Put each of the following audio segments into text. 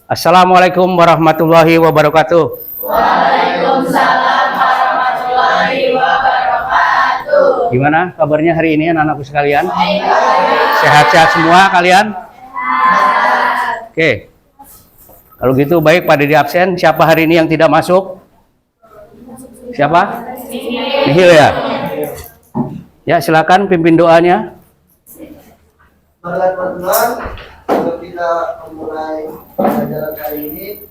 Assalamualaikum warahmatullahi wabarakatuh. Waalaikumsalam warahmatullahi wabarakatuh. Gimana kabarnya hari ini anak-anakku sekalian? Baik. Sehat-sehat semua kalian? Oke. Kalau gitu baik, pada di absen. Siapa hari ini yang tidak masuk? Siapa? Nihil ya? Ya, silakan pimpin doanya. Marilah teman-teman, sebelum kita memulai pelajaran kali ini,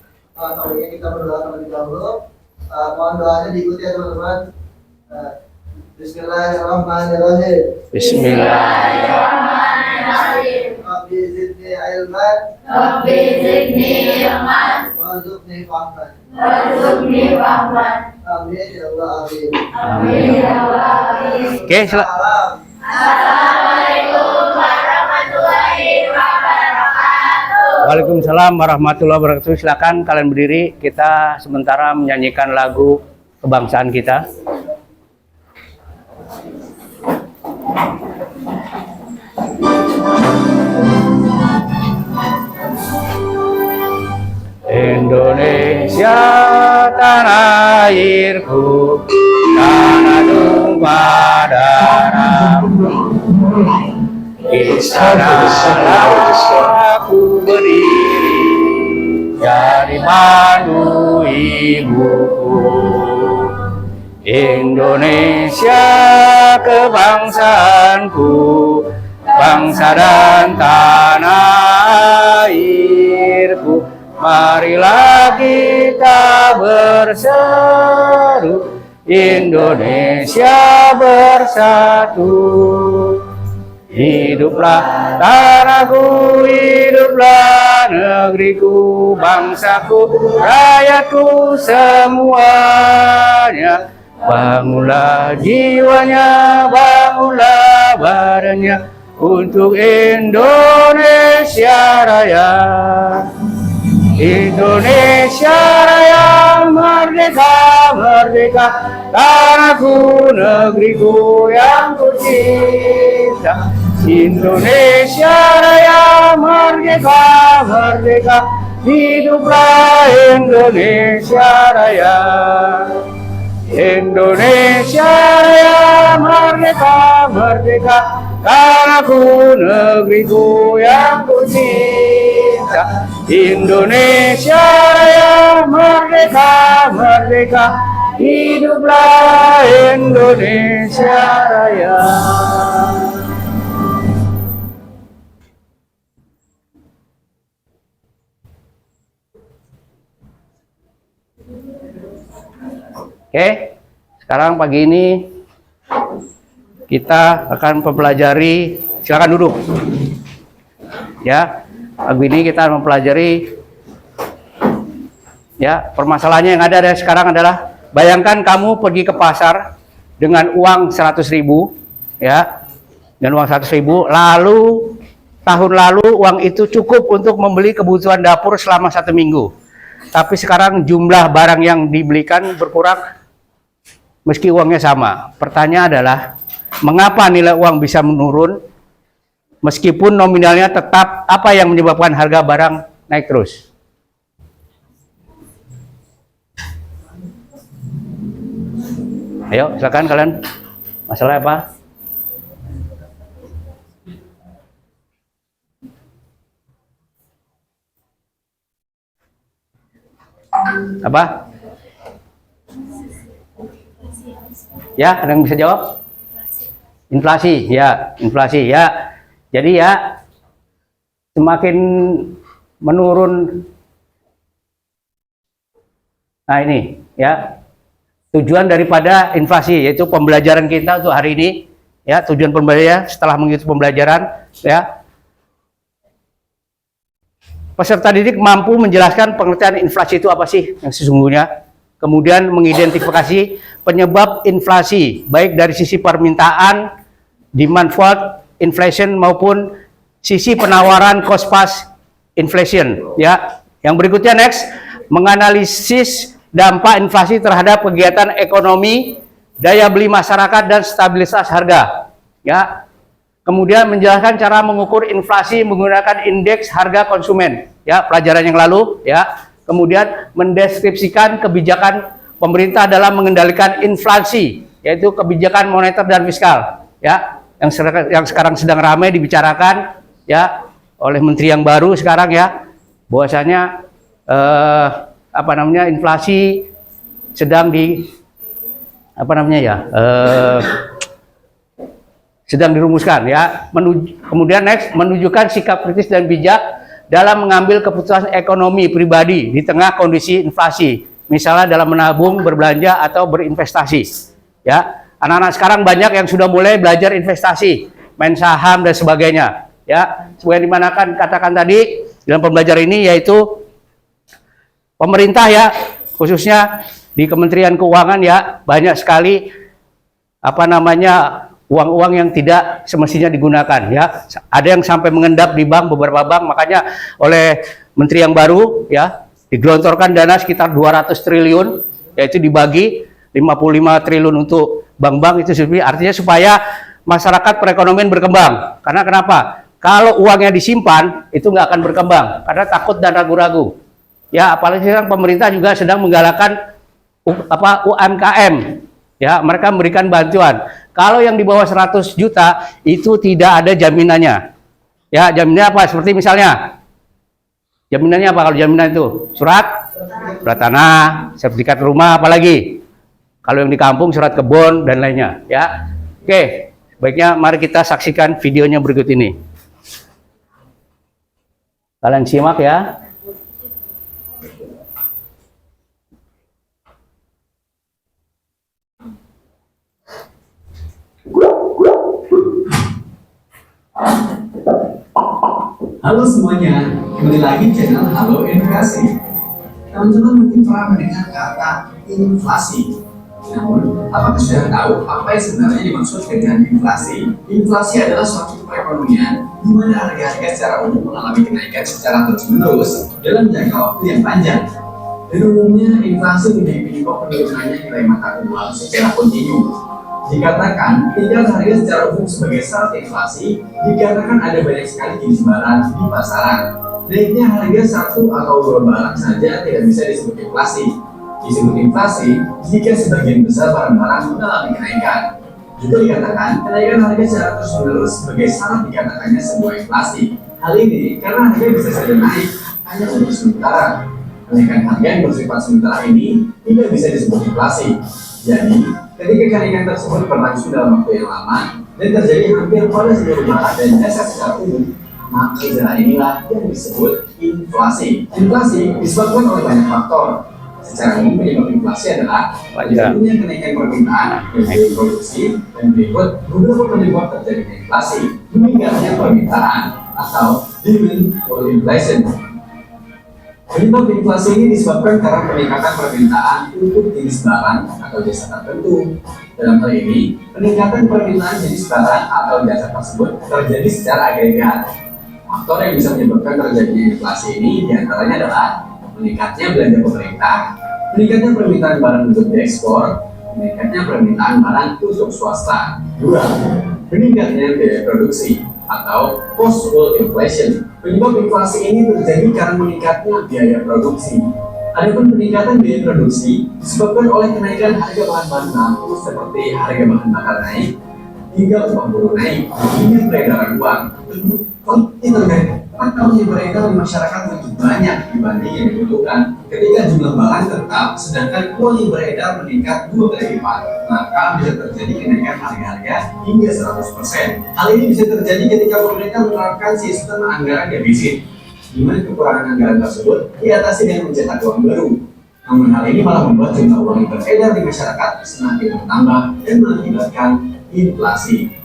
kita berdoa terlebih dahulu. Mohon doanya diikuti ya teman-teman. Bismillahirrahmanirrahim. Bismillahirrahmanirrahim. Rabbi zidni ilman. Rabbi zidni ilman. Warzuqni fahman. Warzuqni fahman. Amin ya Allah amin. Amin ya Allah amin. Oke, Salam. Assalamualaikum warahmatullahi wabarakatuh. Waalaikumsalam warahmatullahi wabarakatuh. Silakan kalian berdiri. Kita sementara menyanyikan lagu kebangsaan kita. Indonesia tanah airku, tanah tumpah darahku. Di sanalah aku berdiri, jadi mandu ibuku. Indonesia kebangsaanku, bangsa dan tanah airku. Marilah kita berseru, Indonesia bersatu. Hiduplah tanahku, hiduplah negeriku, bangsaku, rakyatku semuanya. Bangunlah jiwanya, bangunlah badannya untuk Indonesia Raya. Indonesia Raya, merdeka, merdeka, tanahku, negeriku yang kucinta. Indonesia Raya, merdeka, merdeka, hiduplah Indonesia Raya. Indonesia Raya, merdeka, merdeka, tanahku, negeriku yang kucinta. Indonesia Raya, merdeka, merdeka, hiduplah Indonesia Raya. Oke, sekarang pagi ini kita akan mempelajari, silakan duduk. Ya, pagi ini kita mempelajari, ya, permasalahannya yang ada sekarang adalah, bayangkan kamu pergi ke pasar dengan uang 100.000, ya, dan uang 100.000, lalu tahun lalu uang itu cukup untuk membeli kebutuhan dapur selama 1 minggu. Tapi sekarang jumlah barang yang dibelikan berkurang meski uangnya sama. Pertanyaan adalah, mengapa nilai uang bisa menurun meskipun nominalnya tetap? Apa yang menyebabkan harga barang naik terus? Ayo, silakan kalian. Masalah apa? Apa? Ya, ada yang bisa jawab? Inflasi, ya, inflasi, ya. Jadi ya, semakin menurun. Nah ini, ya, tujuan daripada inflasi, yaitu pembelajaran kita untuk hari ini, ya, tujuan pembelajaran setelah mengikuti pembelajaran, ya. Peserta didik mampu menjelaskan pengertian inflasi itu apa sih yang sesungguhnya, kemudian mengidentifikasi penyebab inflasi, baik dari sisi permintaan, demand fold inflation, maupun sisi penawaran cost push inflation. Ya, yang berikutnya next, menganalisis dampak inflasi terhadap kegiatan ekonomi, daya beli masyarakat, dan stabilitas harga. Ya, kemudian menjelaskan cara mengukur inflasi menggunakan indeks harga konsumen. ya pelajaran yang lalu ya. Kemudian mendeskripsikan kebijakan pemerintah dalam mengendalikan inflasi, yaitu kebijakan moneter dan fiskal ya, yang sekarang sedang ramai dibicarakan ya oleh menteri yang baru sekarang ya, bahwasanya inflasi sedang sedang dirumuskan ya. Kemudian next, menunjukkan sikap kritis dan bijak dalam mengambil keputusan ekonomi pribadi di tengah kondisi inflasi, misalnya dalam menabung, berbelanja atau berinvestasi ya. Anak-anak sekarang banyak yang sudah mulai belajar investasi, main saham dan sebagainya ya. Sebagai dimanakan katakan tadi dalam pembelajaran ini, yaitu pemerintah ya, khususnya di Kementerian Keuangan ya, banyak sekali uang-uang yang tidak semestinya digunakan ya. Ada yang sampai mengendap di bank, beberapa bank. Makanya oleh menteri yang baru ya digelontorkan dana sekitar 200 triliun, yaitu dibagi 55 triliun untuk bank-bank. Itu artinya supaya masyarakat perekonomian berkembang. Karena kenapa? Kalau uangnya disimpan itu nggak akan berkembang karena takut dan ragu-ragu ya. Apalagi sekarang pemerintah juga sedang menggalakkan UMKM ya, mereka memberikan bantuan. Kalau yang di bawah 100 juta itu tidak ada jaminannya. Ya, jaminannya apa? Seperti misalnya, jaminannya apa kalau jaminan itu? Surat tanah, sertifikat rumah, apalagi. Kalau yang di kampung surat kebun dan lainnya. Ya, oke. Baiknya mari kita saksikan videonya berikut ini. Kalian simak ya. Halo semuanya, kembali lagi channel Halo Edukasi. Teman-teman mungkin pernah mendengar kata inflasi. Namun, apakah sudah tahu apa yang sebenarnya dimaksud dengan inflasi? Inflasi adalah suatu perekonomian di mana harga-harga secara umum mengalami kenaikan secara terus-menerus dalam jangka waktu yang panjang. Dan umumnya inflasi menjadi penyebab penurunannya nilai mata uang secara kontinu. Dikatakan tingkat harga secara umum sebagai syarat inflasi, dikarenakan ada banyak sekali jenis barang di pasaran. Naiknya harga satu atau dua barang saja tidak bisa disebut inflasi. Disebut inflasi jika sebagian besar barang-barang mengalami kenaikan. Juga dikatakan kenaikan harga secara terus-menerus sebagai syarat dikatakannya sebuah inflasi. Hal ini karena harga bisa saja naik hanya untuk sementara. Kenaikan harga yang bersifat sementara ini tidak bisa disebut inflasi. Jadi, ketika kenaikan tersebut berlangsung dalam waktu yang lama dan terjadi hampir pada seluruh barang dan jasa secara umum, maka istilah inilah yang disebut inflasi. Inflasi disebabkan oleh banyak faktor. Secara umum penyebab inflasi adalah terjadinya kenaikan permintaan dan produksi, dan berikut beberapa penyebab terjadinya inflasi: meningkatnya permintaan atau demand pull inflation. Penyebab inflasi ini disebabkan karena peningkatan permintaan untuk jenis barang atau jasa tertentu. Dalam hal ini, peningkatan permintaan jenis barang atau jasa tersebut terjadi secara agregat. Faktor yang bisa menyebabkan terjadinya inflasi ini diantaranya adalah meningkatnya belanja pemerintah, meningkatnya permintaan barang untuk diekspor, meningkatnya permintaan barang untuk swasta. 2. Meningkatnya biaya produksi atau cost-pull inflation. Penyebab inflasi ini terjadi karena meningkatnya biaya produksi. Adapun peningkatan biaya produksi disebabkan oleh kenaikan harga bahan-bahan baku seperti harga bahan bakar naik, hingga upah buruh naik, hingga peredaran uang. Ini terkait faktor yang beredar di masyarakat lebih banyak dibanding yang dibutuhkan. Ketika jumlah barang tetap, sedangkan uang yang beredar meningkat 2 kali lipat, maka bisa terjadi kenaikan harga-harga hingga 100%. Hal ini bisa terjadi ketika pemerintah menerapkan sistem anggaran defisit, di mana kekurangan anggaran tersebut diatasi dengan mencetak uang baru. Namun hal ini malah membuat jumlah uang yang beredar di masyarakat semakin bertambah dan mengakibatkan inflasi.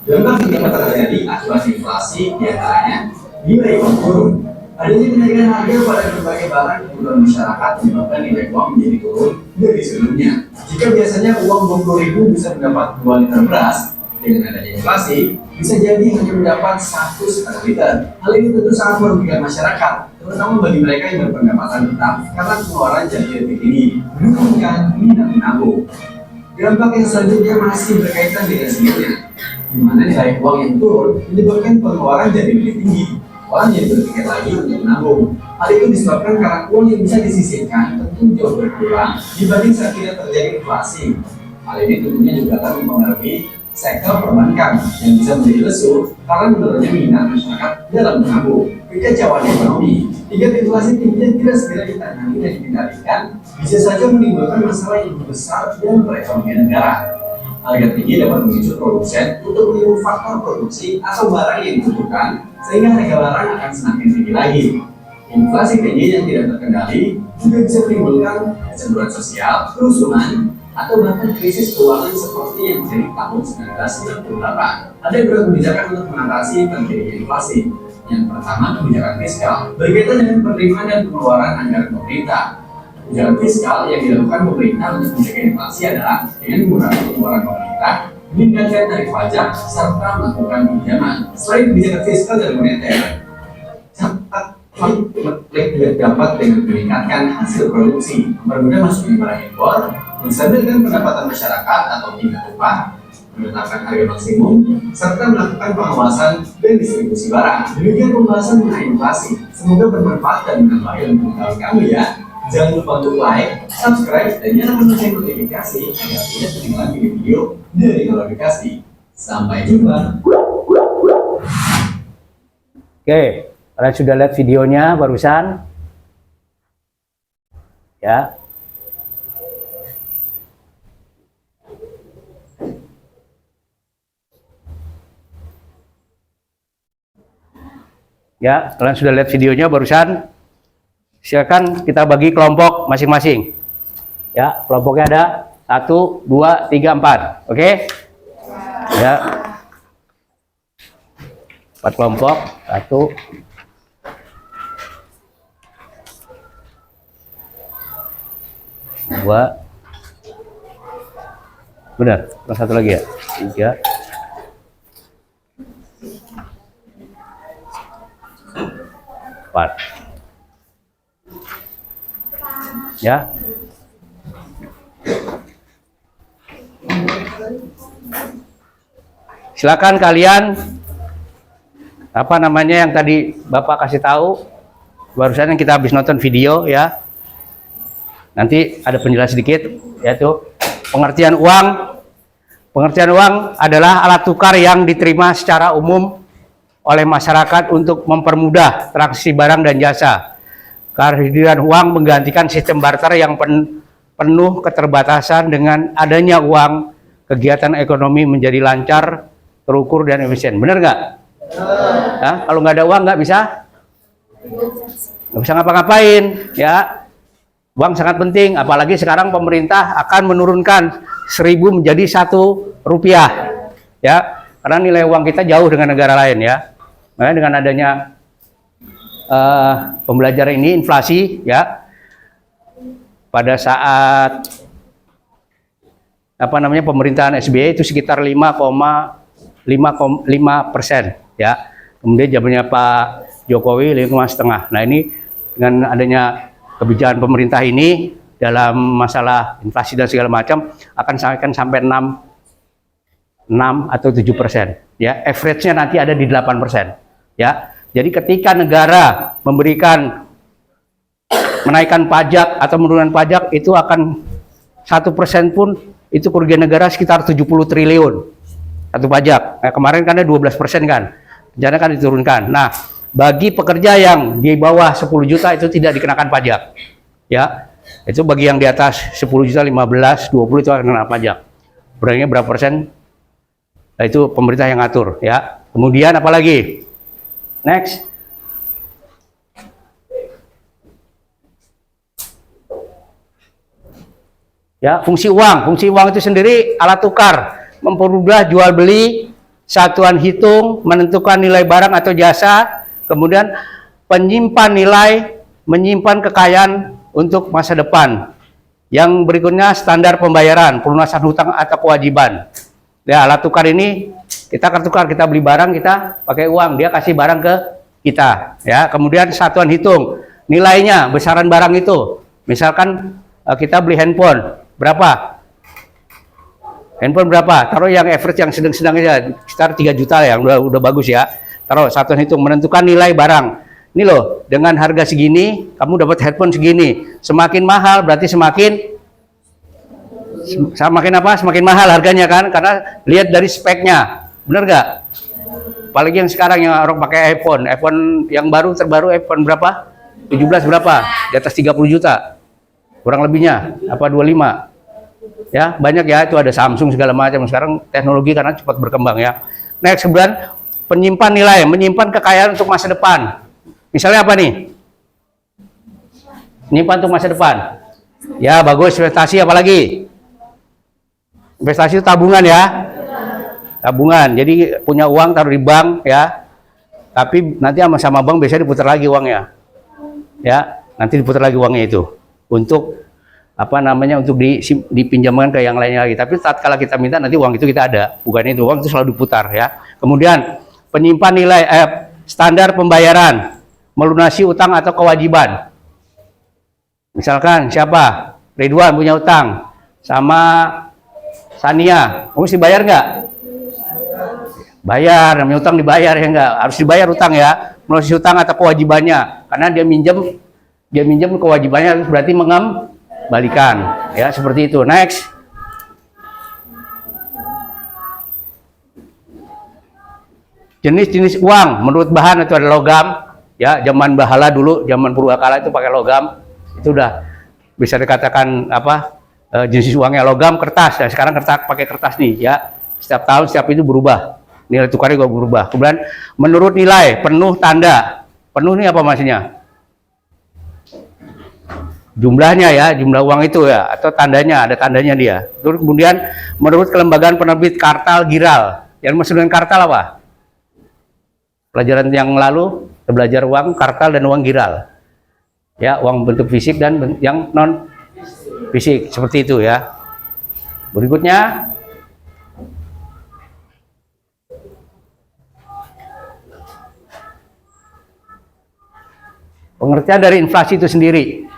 Dampak yang dapat terjadi akibat inflasi diantaranya nilai uang turun. Adanya kenaikan harga pada berbagai barang kebutuhan masyarakat menyebabkan nilai uang menjadi turun dari sebelumnya. Jika biasanya uang 20.000 bisa mendapat 2 liter beras, dengan adanya inflasi bisa jadi hanya mendapat 1,5 liter. Hal ini tentu sangat merugikan masyarakat, terutama bagi mereka yang berpendapatan tetap karena pengeluaran jadi lebih tinggi, menurunkan minat menabung. Dampak yang selanjutnya masih berkaitan dengan sebelumnya, di mana nilai uang yang turun menyebabkan pengeluaran jadi lebih tinggi. orang jadi berpikir lagi untuk menabung. Hal itu disebabkan karena uang yang bisa disisihkan tentu jauh berkurang dibanding saat tidak terjadi inflasi. Hal ini tentunya juga akan mempengaruhi sektor perbankan yang bisa menjadi lesu karena menurunnya minat masyarakat dalam menabung. Kekacauan ekonomi hingga inflasi tinggi yang tidak segera ditangani dan dikendalikan bisa saja menimbulkan masalah yang lebih besar dalam perekonomian negara. Harga tinggi dapat memicu produsen untuk menimbul faktor produksi atau barang yang dibutuhkan sehingga harga barang akan semakin tinggi lagi. Inflasi tinggi yang tidak terkendali juga bisa menimbulkan kecemburuan sosial, kerusuhan, atau bahkan krisis keuangan seperti yang terjadi tahun 1998. Ada beberapa kebijakan untuk mengatasi terjadinya inflasi. Yang pertama, kebijakan fiskal berkaitan dengan penerimaan dan pengeluaran anggaran pemerintah. Kebijakan fiskal yang dilakukan pemerintah untuk mencegah inflasi adalah dengan mengurangi pengeluaran pemerintah, meningkatkan tarif pajak, serta melakukan pinjaman. Selain kebijakan fiskal dan moneter, dapat dengan meningkatkan hasil produksi, mempermudah masuknya barang impor, menstabilkan pendapatan masyarakat atau tingkat upah, menetapkan harga maksimum, serta melakukan pengawasan dan distribusi barang. Demikian pembahasan mengenai inflasi. Semoga bermanfaat dan menambah ilmu pengetahuan kamu ya. Jangan lupa untuk like, subscribe, dan nyalakan lonceng notifikasi agar tidak ketinggalan video-video dari Glorifikasi. Sampai jumpa. Oke, kalian sudah lihat videonya barusan? Ya. Ya, kalian sudah lihat videonya barusan? Silakan kita bagi kelompok masing-masing. Ya, kelompoknya ada 1, 2, 3, 4. Oke? Ya. 4 kelompok. 1, 2. Benar, satu lagi ya. 3. 4. Ya. Silakan kalian apa namanya yang tadi Bapak kasih tahu barusan yang kita habis nonton video ya. Nanti ada penjelasan sedikit yaitu pengertian uang. Pengertian uang adalah alat tukar yang diterima secara umum oleh masyarakat untuk mempermudah transaksi barang dan jasa. Kehadiran uang menggantikan sistem barter yang penuh keterbatasan. Dengan adanya uang, kegiatan ekonomi menjadi lancar, terukur, dan efisien. Benar nggak? Nah, kalau nggak ada uang nggak bisa ngapa-ngapain. Ya, uang sangat penting. Apalagi sekarang pemerintah akan menurunkan 1.000 menjadi 1 rupiah. Ya, karena nilai uang kita jauh dengan negara lain ya. Nah, dengan adanya pembelajaran ini inflasi ya pada saat apa namanya pemerintahan SBY itu sekitar 5,5% ya. Kemudian zamannya Pak Jokowi 5,5. Nah, ini dengan adanya kebijakan pemerintah ini dalam masalah inflasi dan segala macam akan sampai 6 atau 7% ya. Average-nya nanti ada di 8% ya. Jadi ketika negara menaikkan pajak atau menurunkan pajak itu akan 1% pun itu kerugian negara sekitar 70 triliun satu pajak. Nah, kemarin kan ada 12% kan, rencana kan diturunkan. Nah, bagi pekerja yang di bawah 10 juta itu tidak dikenakan pajak ya. Itu bagi yang di atas 10 juta, 15, 20 itu akan kena pajak. Berarti berapa persen? Nah, itu pemerintah yang ngatur ya. Kemudian apalagi? Next. Ya, fungsi uang. Fungsi uang itu sendiri alat tukar, mempermudah jual beli, satuan hitung, menentukan nilai barang atau jasa, kemudian penyimpan nilai, menyimpan kekayaan untuk masa depan. Yang berikutnya standar pembayaran, pelunasan hutang atau kewajiban. Ya, alat tukar ini kita akan tukar, kita beli barang, kita pakai uang, dia kasih barang ke kita ya. Kemudian satuan hitung, nilainya, besaran barang itu. Misalkan kita beli handphone berapa? Handphone berapa? Taruh yang average yang sedang-sedang aja, sekitar 3 juta ya, udah bagus ya. taruh satuan hitung, menentukan nilai barang. Ini loh, dengan harga segini kamu dapat headphone segini. Semakin mahal berarti semakin apa? Semakin mahal harganya kan? Karena lihat dari speknya, bener nggak? Apalagi yang sekarang yang orang pakai iPhone yang terbaru iPhone berapa? 17 berapa? Di atas 30 juta. Kurang lebihnya apa 25. Ya, banyak ya, itu ada Samsung segala macam. Sekarang teknologi karena cepat berkembang ya. Next, kemudian penyimpan nilai, menyimpan kekayaan untuk masa depan. Misalnya apa nih? Menyimpan untuk masa depan. Ya, bagus. Investasi apalagi? Investasi itu tabungan ya. Tabungan. Jadi punya uang taruh di bank ya. Tapi nanti sama bank biasanya diputar lagi uangnya. Ya, nanti diputar lagi uangnya itu untuk apa namanya, untuk dipinjamkan ke yang lainnya lagi. Tapi saat kala kita minta nanti uang itu kita ada, bukan itu, uang itu selalu diputar ya. Kemudian penyimpan nilai standar pembayaran, melunasi utang atau kewajiban. Misalkan siapa? Ridwan punya utang sama Sania, kamu mesti bayar nggak? Bayar, namanya utang dibayar ya nggak? Harus dibayar utang ya, melunasi utang atau kewajibannya, karena dia minjem kewajibannya berarti mengembalikan ya, seperti itu. Next, jenis-jenis uang menurut bahan itu ada logam ya. Zaman bahala dulu, zaman purbakala itu pakai logam, itu udah bisa dikatakan apa, jenis uangnya logam. Kertas ya, sekarang pakai kertas nih ya, setiap tahun setiap itu berubah, nilai tukarnya juga berubah. Kemudian menurut nilai, penuh, tanda. Penuh ini apa maksudnya? Jumlahnya ya, jumlah uang itu ya, atau tandanya, ada tandanya dia. Terus kemudian menurut kelembagaan penerbit kartal giral. Yang maksud dengan kartal apa? Pelajaran yang lalu kita belajar uang kartal dan uang giral. Ya, uang bentuk fisik dan yang non fisik, seperti itu ya. Berikutnya pengertian dari inflasi itu sendiri.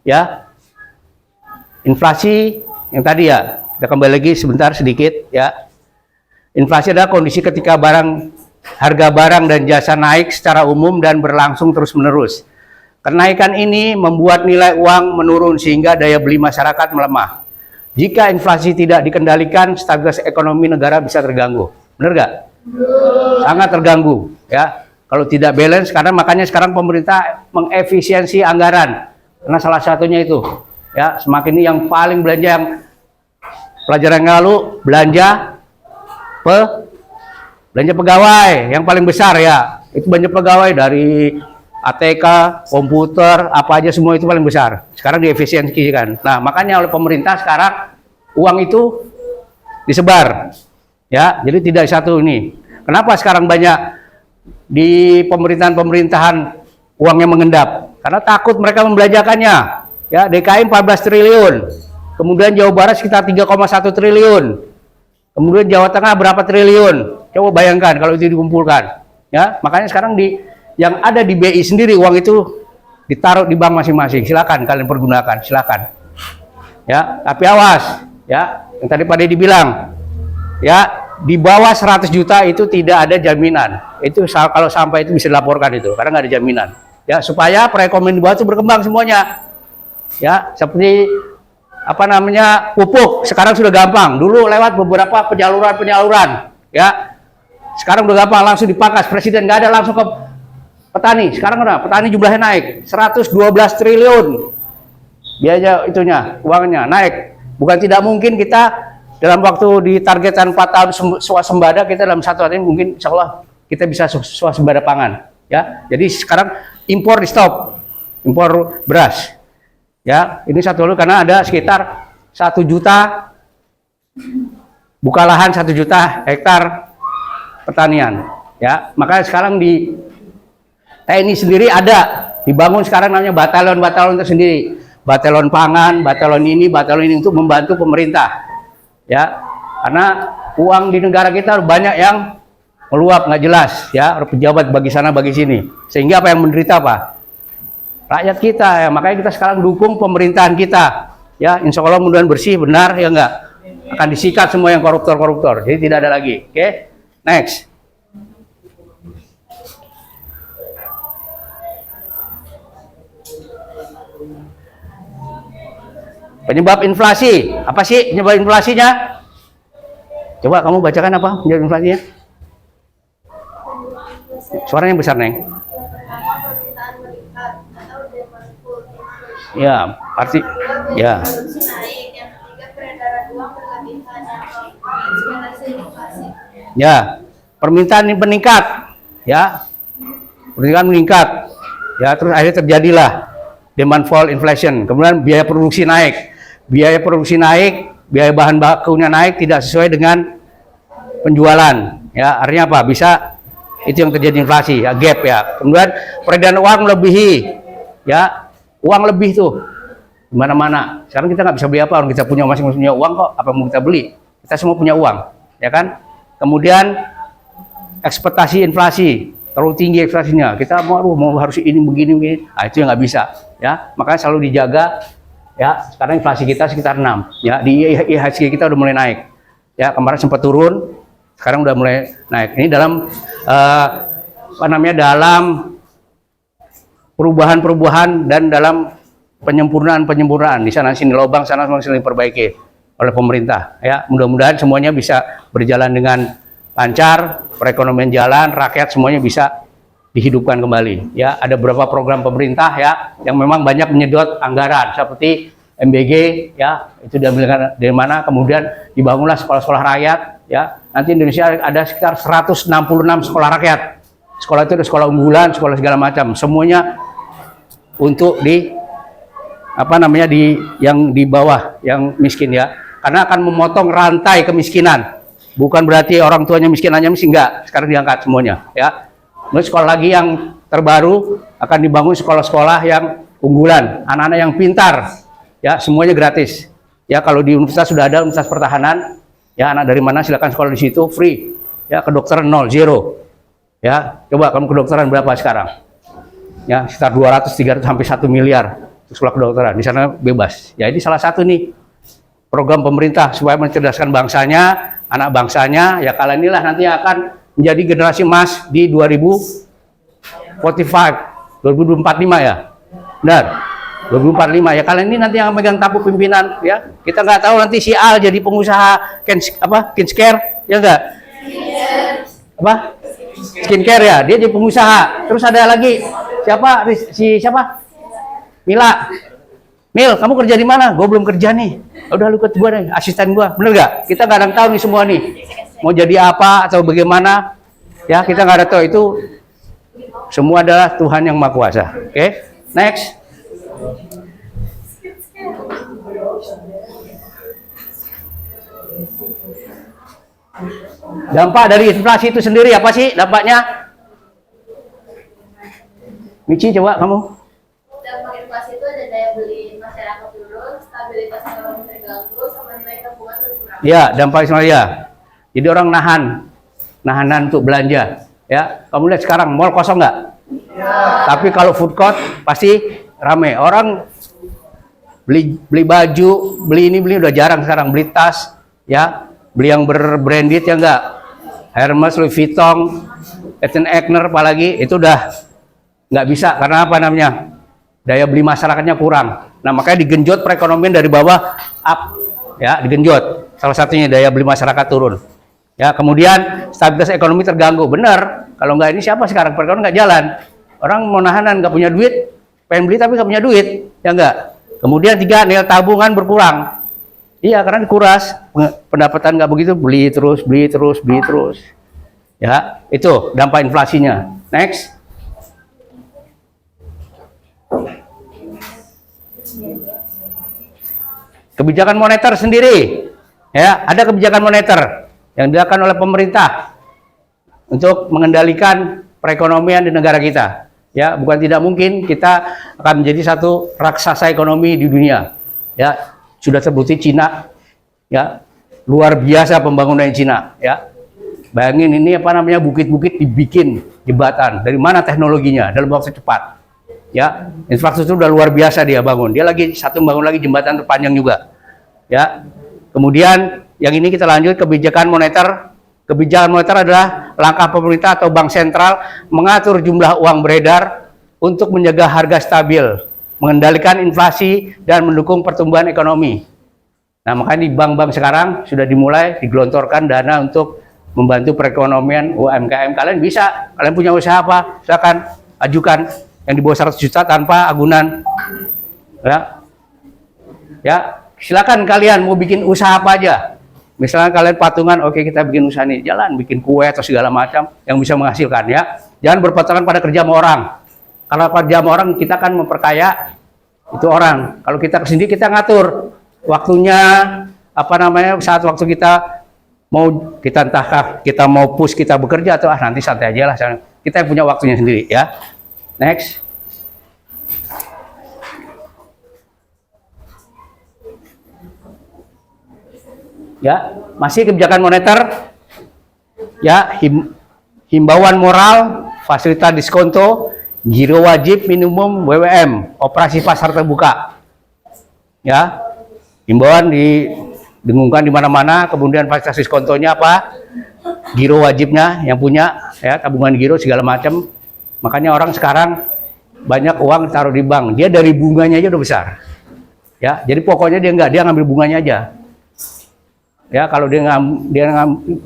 Ya, inflasi yang tadi ya, kita kembali lagi sebentar sedikit ya. Inflasi adalah kondisi ketika harga barang dan jasa naik secara umum dan berlangsung terus-menerus. Kenaikan ini membuat nilai uang menurun sehingga daya beli masyarakat melemah. Jika inflasi tidak dikendalikan, stabilitas ekonomi negara bisa terganggu. Benar nggak? Sangat terganggu ya. Kalau tidak balance, karena makanya sekarang pemerintah mengefisiensi anggaran. Karena salah satunya itu ya, semakin ini yang paling belanja, yang pelajaran yang lalu belanja pegawai yang paling besar ya, itu belanja pegawai dari ATK, komputer, apa aja semua itu paling besar. Sekarang diefisiensikan. Nah, makanya oleh pemerintah sekarang uang itu disebar ya, jadi tidak satu ini. Kenapa sekarang banyak di pemerintahan uangnya mengendap? Karena takut mereka membelanjakannya. Ya, DKI 14 triliun. Kemudian Jawa Barat sekitar 3,1 triliun. Kemudian Jawa Tengah berapa triliun? Coba bayangkan kalau itu dikumpulkan. Ya, makanya sekarang yang ada di BI sendiri uang itu ditaruh di bank masing-masing. Silakan kalian pergunakan, silakan. Ya, tapi awas, ya. Yang tadi Pak Deddy bilang, ya, di bawah 100 juta itu tidak ada jaminan. Itu kalau sampai itu bisa dilaporkan itu, karena nggak ada jaminan. Ya, supaya perekonomian di bawah itu berkembang semuanya. Ya, seperti apa namanya, pupuk sekarang sudah gampang. Dulu lewat beberapa penyaluran ya. Sekarang udah gampang, langsung dipangkas presiden, nggak ada langsung ke petani. Sekarang udah petani jumlahnya naik 112 triliun. Biaya itunya, uangnya naik. Bukan tidak mungkin kita dalam waktu ditargetkan 4 tahun swasembada, kita dalam 1 tahun ini mungkin insya Allah kita bisa swasembada pangan. Ya, jadi sekarang impor di stop, impor beras. Ya, ini satu dulu karena ada sekitar 1 juta buka lahan, 1 juta hektar pertanian. Ya, makanya sekarang di TNI sendiri ada dibangun sekarang namanya batalon tersendiri, batalon pangan, batalon ini untuk membantu pemerintah. Ya, karena uang di negara kita banyak yang meluap nggak jelas ya, pejabat bagi sana bagi sini, sehingga apa yang menderita apa? Rakyat kita ya. Makanya kita sekarang dukung pemerintahan kita ya, insya Allah mudah-mudahan bersih, benar ya, enggak akan disikat semua yang koruptor, jadi tidak ada lagi. Oke, next. Penyebab inflasi, apa sih penyebab inflasinya? Coba kamu bacakan apa penyebab inflasinya? Suaranya besar, Neng. Permintaan meningkat atau demand full increase. Ya, pasti. Ya, Produksi naik. Yang ketiga peredaran uang berlebihan. Yang keempat ekspektasi inflasi. ya. Permintaan ini meningkat, ya. Permintaan meningkat, ya. Terus akhirnya terjadilah demand fall inflation. Kemudian biaya produksi naik. Biaya produksi naik, biaya bahan bakunya naik tidak sesuai dengan penjualan. Ya, artinya apa? Bisa itu yang terjadi inflasi, ya, gap ya. Kemudian peredaran uang melebihi, ya, uang lebih tuh di mana-mana. Sekarang kita nggak bisa beli apa, orang kita punya masing-masing punya uang kok, apa mau kita beli? Kita semua punya uang, ya kan? Kemudian ekspektasi inflasi terlalu tinggi inflasinya. Kita mau harus ini begini, nah, itu yang nggak bisa, ya. Makanya selalu dijaga, ya. Sekarang inflasi kita sekitar 6, ya. Di IHSG kita udah mulai naik, ya. Kemarin sempat turun. Sekarang udah mulai naik. Ini dalam apa namanya, dalam perubahan-perubahan dan dalam penyempurnaan. Di sana sini lubang, sana masih diperbaiki oleh pemerintah. Ya, mudah-mudahan semuanya bisa berjalan dengan lancar, perekonomian jalan, rakyat semuanya bisa dihidupkan kembali. Ya, ada beberapa program pemerintah ya yang memang banyak menyedot anggaran seperti MBG, ya, itu diambil dari mana, kemudian dibangunlah sekolah-sekolah rakyat, ya. Nanti Indonesia ada sekitar 166 sekolah rakyat. Sekolah itu ada sekolah unggulan, sekolah segala macam, semuanya untuk di apa namanya, di yang di bawah, yang miskin, ya. Karena akan memotong rantai kemiskinan. Bukan berarti orang tuanya miskin hanya miskin, enggak. Sekarang diangkat semuanya, ya. Terus sekolah lagi yang terbaru akan dibangun sekolah-sekolah yang unggulan, anak-anak yang pintar. Ya, semuanya gratis. Ya, kalau di universitas sudah ada Universitas Pertahanan, ya, anak dari mana silakan sekolah di situ, free. Ya, kedokteran 0, 0. Ya, coba kamu kedokteran berapa sekarang? Ya, sekitar 200, 300 sampai 1 miliar untuk sekolah kedokteran. Di sana bebas. Ya, ini salah satu nih program pemerintah supaya mencerdaskan bangsanya, anak bangsanya. Ya, kalian inilah nanti akan menjadi generasi emas di 2045, 2045 ya. Benar. 2045 ya, kalian ini nanti yang megang tampuk pimpinan, ya. Kita nggak tahu nanti si Al jadi pengusaha skincare, ya enggak? Apa? Skincare ya, dia jadi pengusaha. Terus ada lagi siapa? Mila. Mil, kamu kerja di mana? Gue belum kerja nih. Udah lu ikut gue nih, asisten gue. Bener nggak? Kita nggak ada yang tahu nih semua nih. Mau jadi apa atau bagaimana? Ya, kita nggak ada tahu. Itu semua adalah Tuhan yang Maha Kuasa. Oke, next. Dampak dari inflasi itu sendiri apa sih dampaknya? Michi, coba kamu. Dampak inflasi itu ada daya beli masyarakat turun, stabilitas ekonomi terganggu, sama nilai tabungan berkurang. Ya, dampak inflasi ya. Jadi orang nahanan untuk belanja. Ya, kamu lihat sekarang mall kosong nggak? Ya. Tapi kalau food court pasti rame. Orang beli baju, beli udah jarang sekarang, beli tas, ya, beli yang berbranded ya enggak, Hermes, Louis Vuitton, Eigner apalagi, itu udah nggak bisa karena apa namanya, daya beli masyarakatnya kurang. Nah, makanya digenjot perekonomian dari bawah up, ya, digenjot. Salah satunya daya beli masyarakat turun. Ya, kemudian stabilitas ekonomi terganggu. Benar, kalau nggak ini siapa sekarang perekonomian nggak jalan. Orang mau nahanan nggak punya duit, pengen beli tapi nggak punya duit, ya enggak. Kemudian 3, nilai tabungan berkurang. Iya, karena dikuras, pendapatan nggak begitu, beli terus. Ya, itu dampak inflasinya. Next. Kebijakan moneter sendiri. Ya, ada kebijakan moneter yang dilakukan oleh pemerintah untuk mengendalikan perekonomian di negara kita. Ya, bukan tidak mungkin kita akan menjadi satu raksasa ekonomi di dunia. Ya, sudah terbukti Cina, ya, luar biasa pembangunan Cina. Ya, bayangin ini apa namanya, bukit-bukit dibikin jembatan. Dari mana teknologinya? Dalam waktu cepat. Ya, infrastruktur udah luar biasa dia bangun. Dia lagi bangun lagi jembatan terpanjang juga. Ya, kemudian yang ini kita lanjut kebijakan moneter. Kebijakan moneter adalah langkah pemerintah atau bank sentral mengatur jumlah uang beredar untuk menjaga harga stabil mengendalikan inflasi dan mendukung pertumbuhan ekonomi. Nah, makanya di bank-bank sekarang sudah dimulai digelontorkan dana untuk membantu perekonomian UMKM. Kalian bisa, kalian punya usaha apa? Silakan ajukan yang di bawah 100 juta tanpa agunan. Ya, silakan kalian mau bikin usaha apa aja. Misalnya kalian patungan, oke kita bikin usaha nih, jalan bikin kue atau segala macam yang bisa menghasilkan ya. Jangan berpatungan pada kerja sama orang. Kalau kerja sama orang kita kan memperkaya itu orang. Kalau kita sendiri kita ngatur waktunya, apa namanya, saat waktu kita mau kita entahkah kita mau push kita bekerja atau nanti santai aja lah. Kita yang punya waktunya sendiri ya. Next. Ya, masih kebijakan moneter. Ya, himbauan moral, fasilitas diskonto, giro wajib minimum WWM, operasi pasar terbuka. Ya, himbauan didengungkan di mana-mana, kemudian fasilitas diskontonya apa? Giro wajibnya yang punya, ya, tabungan giro segala macam. Makanya orang sekarang banyak uang taruh di bank, dia dari bunganya aja udah besar. Ya, jadi pokoknya dia ngambil bunganya aja. Ya, kalau dia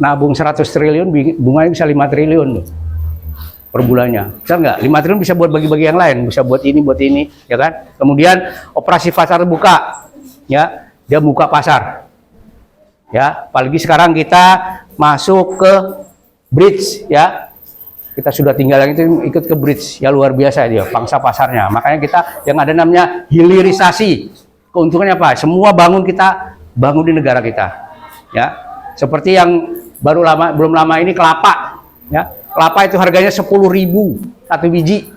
nabung 100 triliun, bunganya bisa 5 triliun per bulannya. Bisa nggak? 5 triliun bisa buat bagi-bagi yang lain, bisa buat ini, ya kan? Kemudian operasi pasar terbuka, ya, dia buka pasar. Ya, apalagi sekarang kita masuk ke bridge, ya. Kita sudah tinggal yang itu ikut ke bridge, ya luar biasa dia, pangsa pasarnya. Makanya kita yang ada namanya hilirisasi. Keuntungannya apa? Semua kita bangun di negara kita. Ya, seperti yang belum lama ini kelapa, ya, kelapa itu harganya 10.000 satu biji,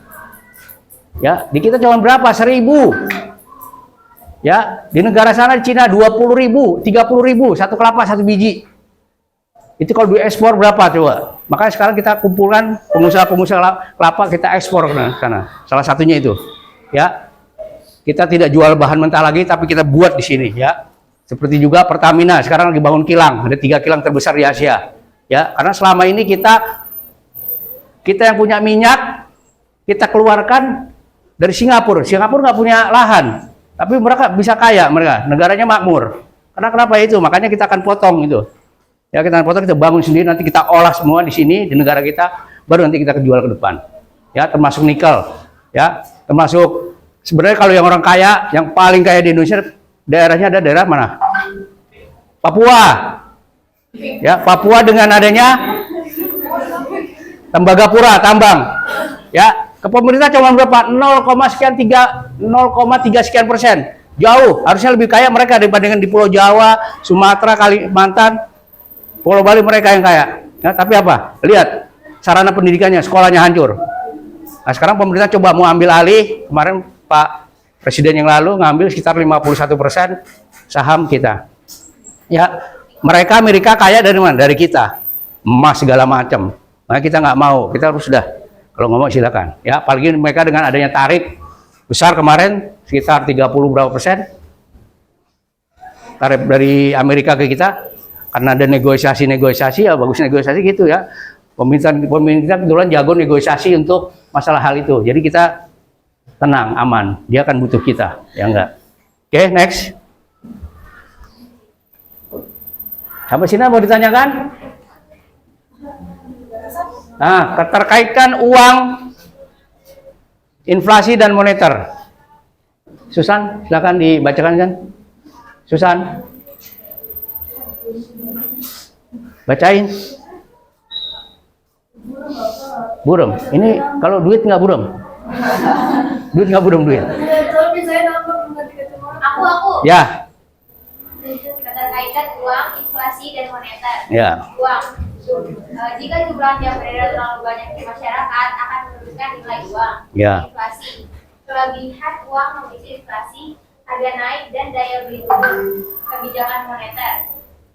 ya, di kita cuma berapa? 1.000, ya, di negara sana di Cina 20.000, 30.000 satu kelapa satu biji, itu kalau diekspor berapa coba? Makanya sekarang kita kumpulkan pengusaha kelapa kita ekspor ke sana, salah satunya itu, ya, kita tidak jual bahan mentah lagi tapi kita buat di sini, ya. Seperti juga Pertamina sekarang lagi bangun kilang, ada 3 kilang terbesar di Asia, ya. Karena selama ini kita yang punya minyak kita keluarkan dari Singapura. Singapura nggak punya lahan, tapi mereka bisa kaya, negaranya makmur. Karena kenapa itu? Makanya kita akan potong itu, ya, kita akan potong, kita bangun sendiri, nanti kita olah semua di sini di negara kita, baru nanti kita jual ke depan, ya, termasuk nikel, ya, termasuk sebenarnya kalau yang orang kaya, yang paling kaya di Indonesia daerahnya ada daerah mana? Papua. Ya, Papua dengan adanya Tembagapura, tambang. Ya, ke pemerintah cuma berapa? 0,3 sekian persen. Jauh, harusnya lebih kaya mereka daripada dengan di Pulau Jawa, Sumatera, Kalimantan, Pulau Bali mereka yang kaya. Ya, tapi apa? Lihat sarana pendidikannya, sekolahnya hancur. Nah, sekarang pemerintah coba mau ambil alih. Kemarin Pak Presiden yang lalu ngambil sekitar 51% saham kita. Ya, Amerika kaya dari mana? Dari kita. Emas segala macam. Nah, kita nggak mau. Kita harus sudah. Kalau nggak mau silakan. Ya, apalagi mereka dengan adanya tarif besar kemarin sekitar 30 berapa persen tarif dari Amerika ke kita. Karena ada negosiasi ya bagus negosiasi gitu ya. Pemerintah kebetulan jago negosiasi untuk masalah hal itu. Jadi kita tenang, aman. Dia akan butuh kita, ya enggak? Oke, next. Sampai sini mau ditanyakan? Nah, keterkaitan uang, inflasi dan moneter. Susan, silakan dibacakan kan? Susan, bacain. Buram. Ini kalau duit nggak buram? Duit nggak buram duit? Aku. Ya. Keterkaitan uang, inflasi dan moneter. Ya. Uang. Jika jumlah yang beredar terlalu banyak di masyarakat akan menurunkan nilai uang. Ya. Inflasi. Kelebihan uang memicu inflasi, harga naik dan daya beli turun. Kebijakan moneter.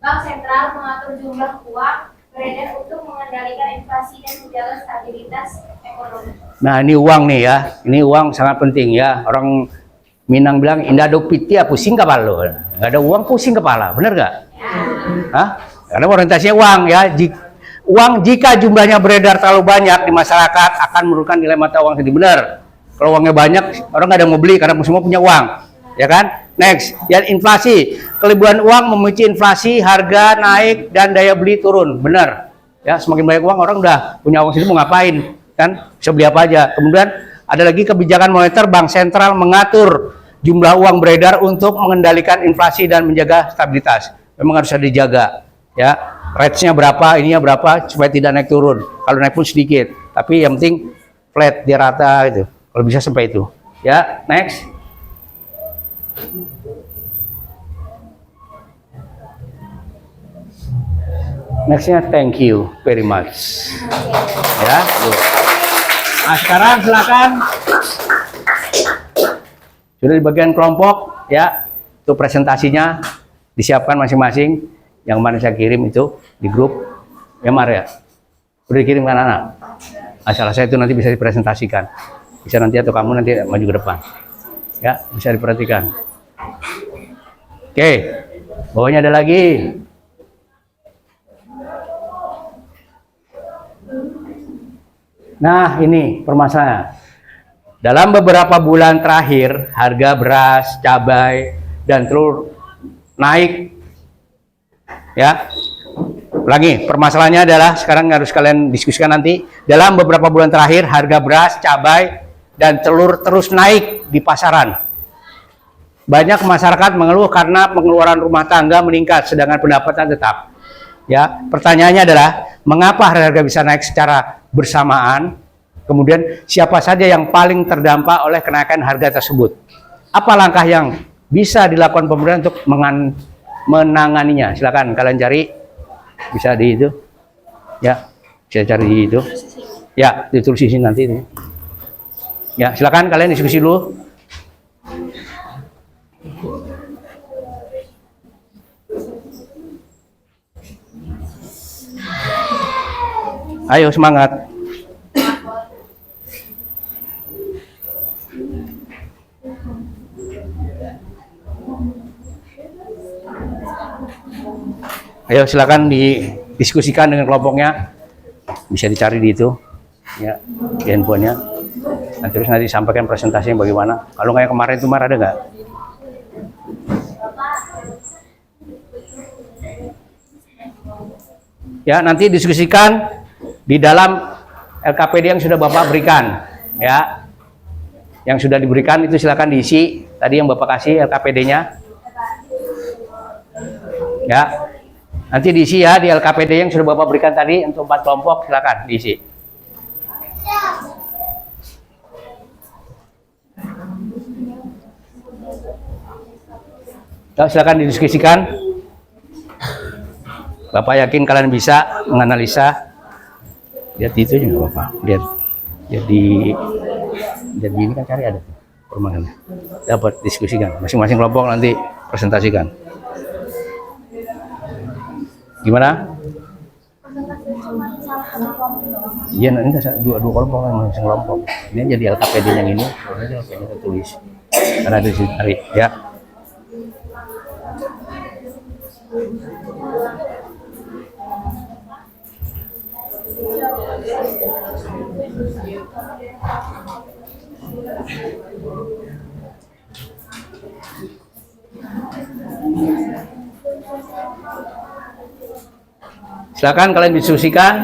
Bank sentral mengatur jumlah uang beredar untuk mengendalikan inflasi dan menjaga stabilitas ekonomi. Nah, ini uang nih ya. Ini uang sangat penting ya. Orang Minang bilang indado pitia pusing kepala lo. Nggak ada uang pusing kepala, bener nggak? Ya. Hah? Karena orientasinya uang ya. Uang jika jumlahnya beredar terlalu banyak di masyarakat akan menurunkan nilai mata uang sendiri, benar. Kalau uangnya banyak, orang nggak ada yang mau beli karena semua punya uang, ya kan? Next, ya inflasi. Kelebihan uang memicu inflasi, harga naik dan daya beli turun. Benar. Ya, semakin banyak uang orang udah punya uang situ mau ngapain? Kan bisa beli apa aja. Kemudian ada lagi kebijakan moneter, bank sentral mengatur jumlah uang beredar untuk mengendalikan inflasi dan menjaga stabilitas. Memang harus dijaga. Ya, rate-nya berapa, ininya berapa supaya tidak naik turun. Kalau naik pun sedikit. Tapi yang penting flat, dia rata gitu. Kalau bisa sampai itu. Ya, next. Nextnya thank you very much. Ya. Nah, sekarang silakan. Sudah di bagian kelompok, ya. Itu presentasinya disiapkan masing-masing. Yang mana saya kirim itu di grup. Ya, Mar ya. Udah dikirim kan anak. Salah saya itu nanti bisa dipresentasikan. Bisa nanti atau kamu nanti maju ke depan. Ya, bisa diperhatikan. Oke, bawahnya ada lagi. Nah, ini permasalahan. Dalam beberapa bulan terakhir, harga beras, cabai, dan telur naik. Ya, lagi permasalahannya adalah sekarang harus kalian diskusikan nanti. Dalam beberapa bulan terakhir, harga beras, cabai, dan telur terus naik di pasaran. Banyak masyarakat mengeluh karena pengeluaran rumah tangga meningkat, sedangkan pendapatan tetap. Ya, pertanyaannya adalah mengapa harga bisa naik secara bersamaan? Kemudian siapa saja yang paling terdampak oleh kenaikan harga tersebut? Apa langkah yang bisa dilakukan pemerintah untuk menanganinya? Silakan kalian cari, bisa di itu. Ya, bisa cari di itu. Ya, ditulis di sini nanti. Ya, silakan kalian diskusi dulu. Ayo semangat. Ayo silakan didiskusikan dengan kelompoknya. Bisa dicari di itu. Ya, di handphonenya. Terus nanti sampaikan presentasinya bagaimana. Kalau kayak kemarin itu ada nggak? Ya, nanti diskusikan di dalam LKPD yang sudah Bapak berikan. Ya, yang sudah diberikan itu silakan diisi. Tadi yang Bapak kasih LKPD-nya. Ya, nanti diisi ya di LKPD yang sudah Bapak berikan tadi untuk 4 kelompok, silakan diisi. Ya, silakan didiskusikan. Bapak yakin kalian bisa menganalisa. Lihat itu juga Bapak. Lihat di ini kan cari ada permangannya. Dapat diskusikan. Masing-masing kelompok nanti presentasikan. Gimana? Iya, nanti dua kelompok kan masing kelompok. Ini jadi LKPD yang ini, aja LKPD tulis. Karena ada di cari ya. Silakan kalian diskusikan.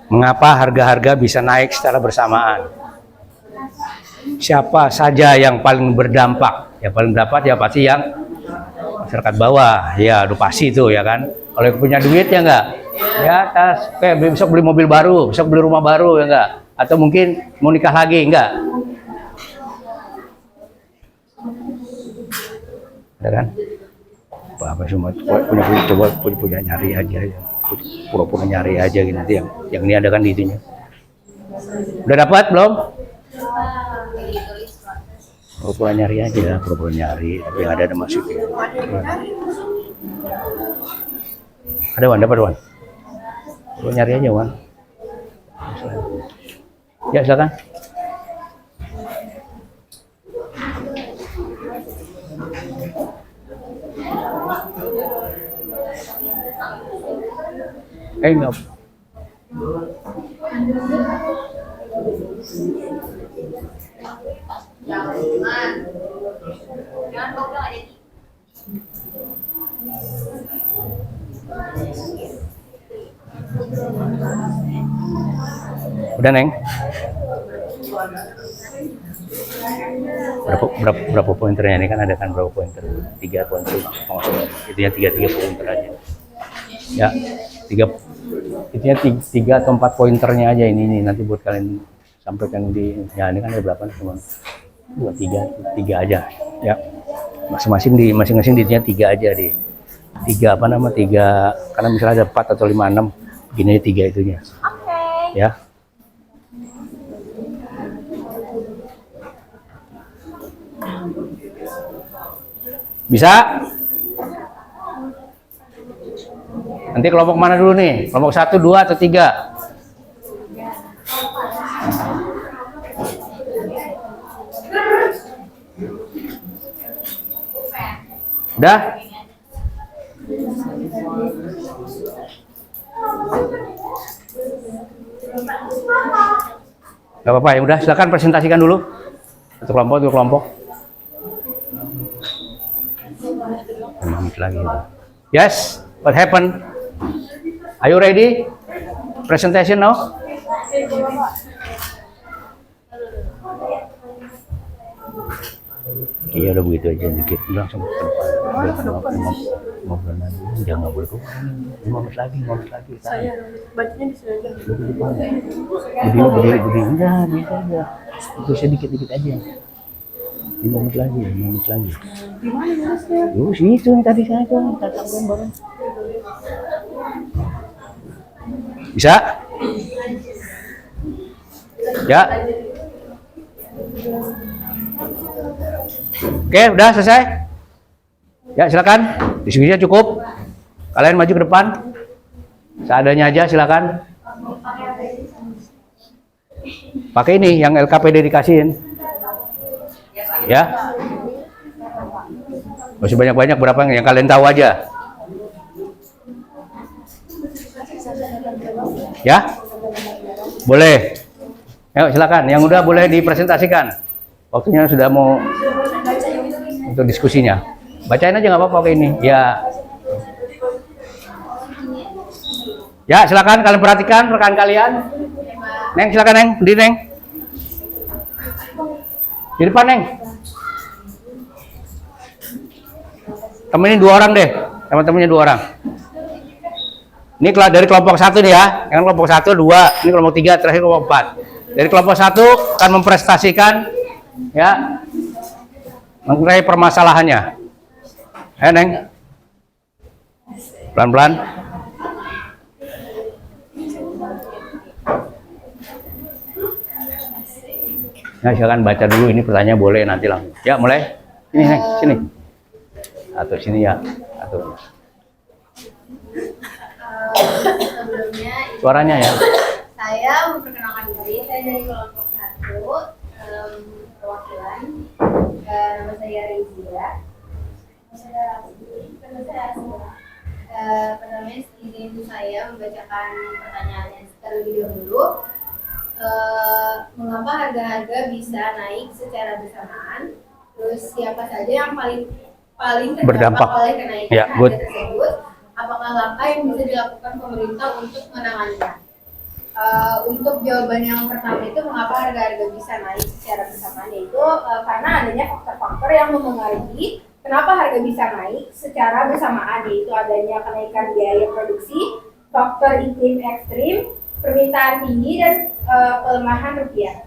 Mengapa harga-harga bisa naik secara bersamaan? Siapa saja yang paling berdampak? Ya paling dapat ya pasti yang masyarakat bawah. Ya udah pasti itu ya kan. Kalau punya duit ya enggak? Ya kayak besok beli mobil baru, besok beli rumah baru ya enggak? Atau mungkin mau nikah lagi enggak? Ya kan? Apa semua punya nyari aja ya. Pura-pura nyari aja gitu nanti yang ini ada kan di itunya. Udah dapat belum? Pura-pura nyari aja, pura-pura nyari tapi yang ada maksudnya. Ada Wan, dapat Wan. Pura nyari aja Wan. Ya silakan. Enggak. Jangan ngobrol aja. Udah, Neng? Berapa pointernya ini kan ada kan berapa pointer? 3 pointer. Itu ya 3 pointer aja. Ya, 3 tiga atau 4 pointernya aja ini nanti buat kalian sampaikan di ya ini kan ada berapa nih teman? 3 aja ya. Masing-masing di 3 aja di 3 apa nama 3 karena misalnya ada 4 atau 5 6 begini aja 3 itunya. Oke. Ya. Bisa? Nanti kelompok mana dulu nih? Kelompok 1, 2 atau 3? Udah? Gak apa-apa ya, udah silakan presentasikan dulu. Satu kelompok. 5 menit lagi. Yes, what happened? Are you ready? Presentation now? Iya udah begitu aja dikit langsung ke depan. Ngobrol lagi, jangan ngobrol ke 5 menit lagi. Saya bacanya di sini. Berdiri, enggak, bisa aja. Itu sedikit aja. 5 menit lagi. Di mana nulisnya? Terus itu yang tadi saya tuh, tatap gambar. Bisa? Ya. Oke, udah selesai? Ya, silakan. Diskusinya cukup. Kalian maju ke depan. Seadanya aja, silakan. Pakai ini yang LKPD dikasihin. Ya. Masih banyak-banyak berapa yang kalian tahu aja. Ya? Boleh. Ayo silakan, yang udah boleh dipresentasikan. Waktunya sudah mau untuk diskusinya. Bacain aja nggak apa-apa kayak ini. Ya. Ya, silakan kalian perhatikan rekan kalian. Neng, silakan Neng, berdiri Neng. Di depan Neng. Temenin 2 orang deh, teman-temannya 2 orang. Ini dari kelompok 1 nih ya, yang kelompok 1, 2, ini kelompok 3, terakhir kelompok 4. Dari kelompok 1 akan mempresentasikan ya mengenai permasalahannya. Ayo Neng, pelan-pelan. Nah, silakan baca dulu ini pertanyaan boleh nanti langsung. Ya mulai, ini Neng, sini. Atau sini ya, atau Sebelumnya suaranya ya. saya memperkenalkan diri, saya dari kelompok 1 perwakilan. Nama saya Rizia. Pertama izin saya membacakan pertanyaannya terlebih dahulu. Mengapa harga-harga bisa naik secara bersamaan? Terus siapa saja yang paling Berdampak. oleh kenaikan Ya, harga good. tersebut? Apakah langkah yang bisa dilakukan pemerintah untuk menanganinya? Untuk jawaban yang pertama itu mengapa harga-harga bisa naik secara bersamaan, yaitu karena adanya faktor-faktor yang mempengaruhi kenapa harga bisa naik secara bersamaan, yaitu adanya kenaikan biaya produksi, faktor iklim ekstrim, permintaan tinggi, dan pelemahan rupiah.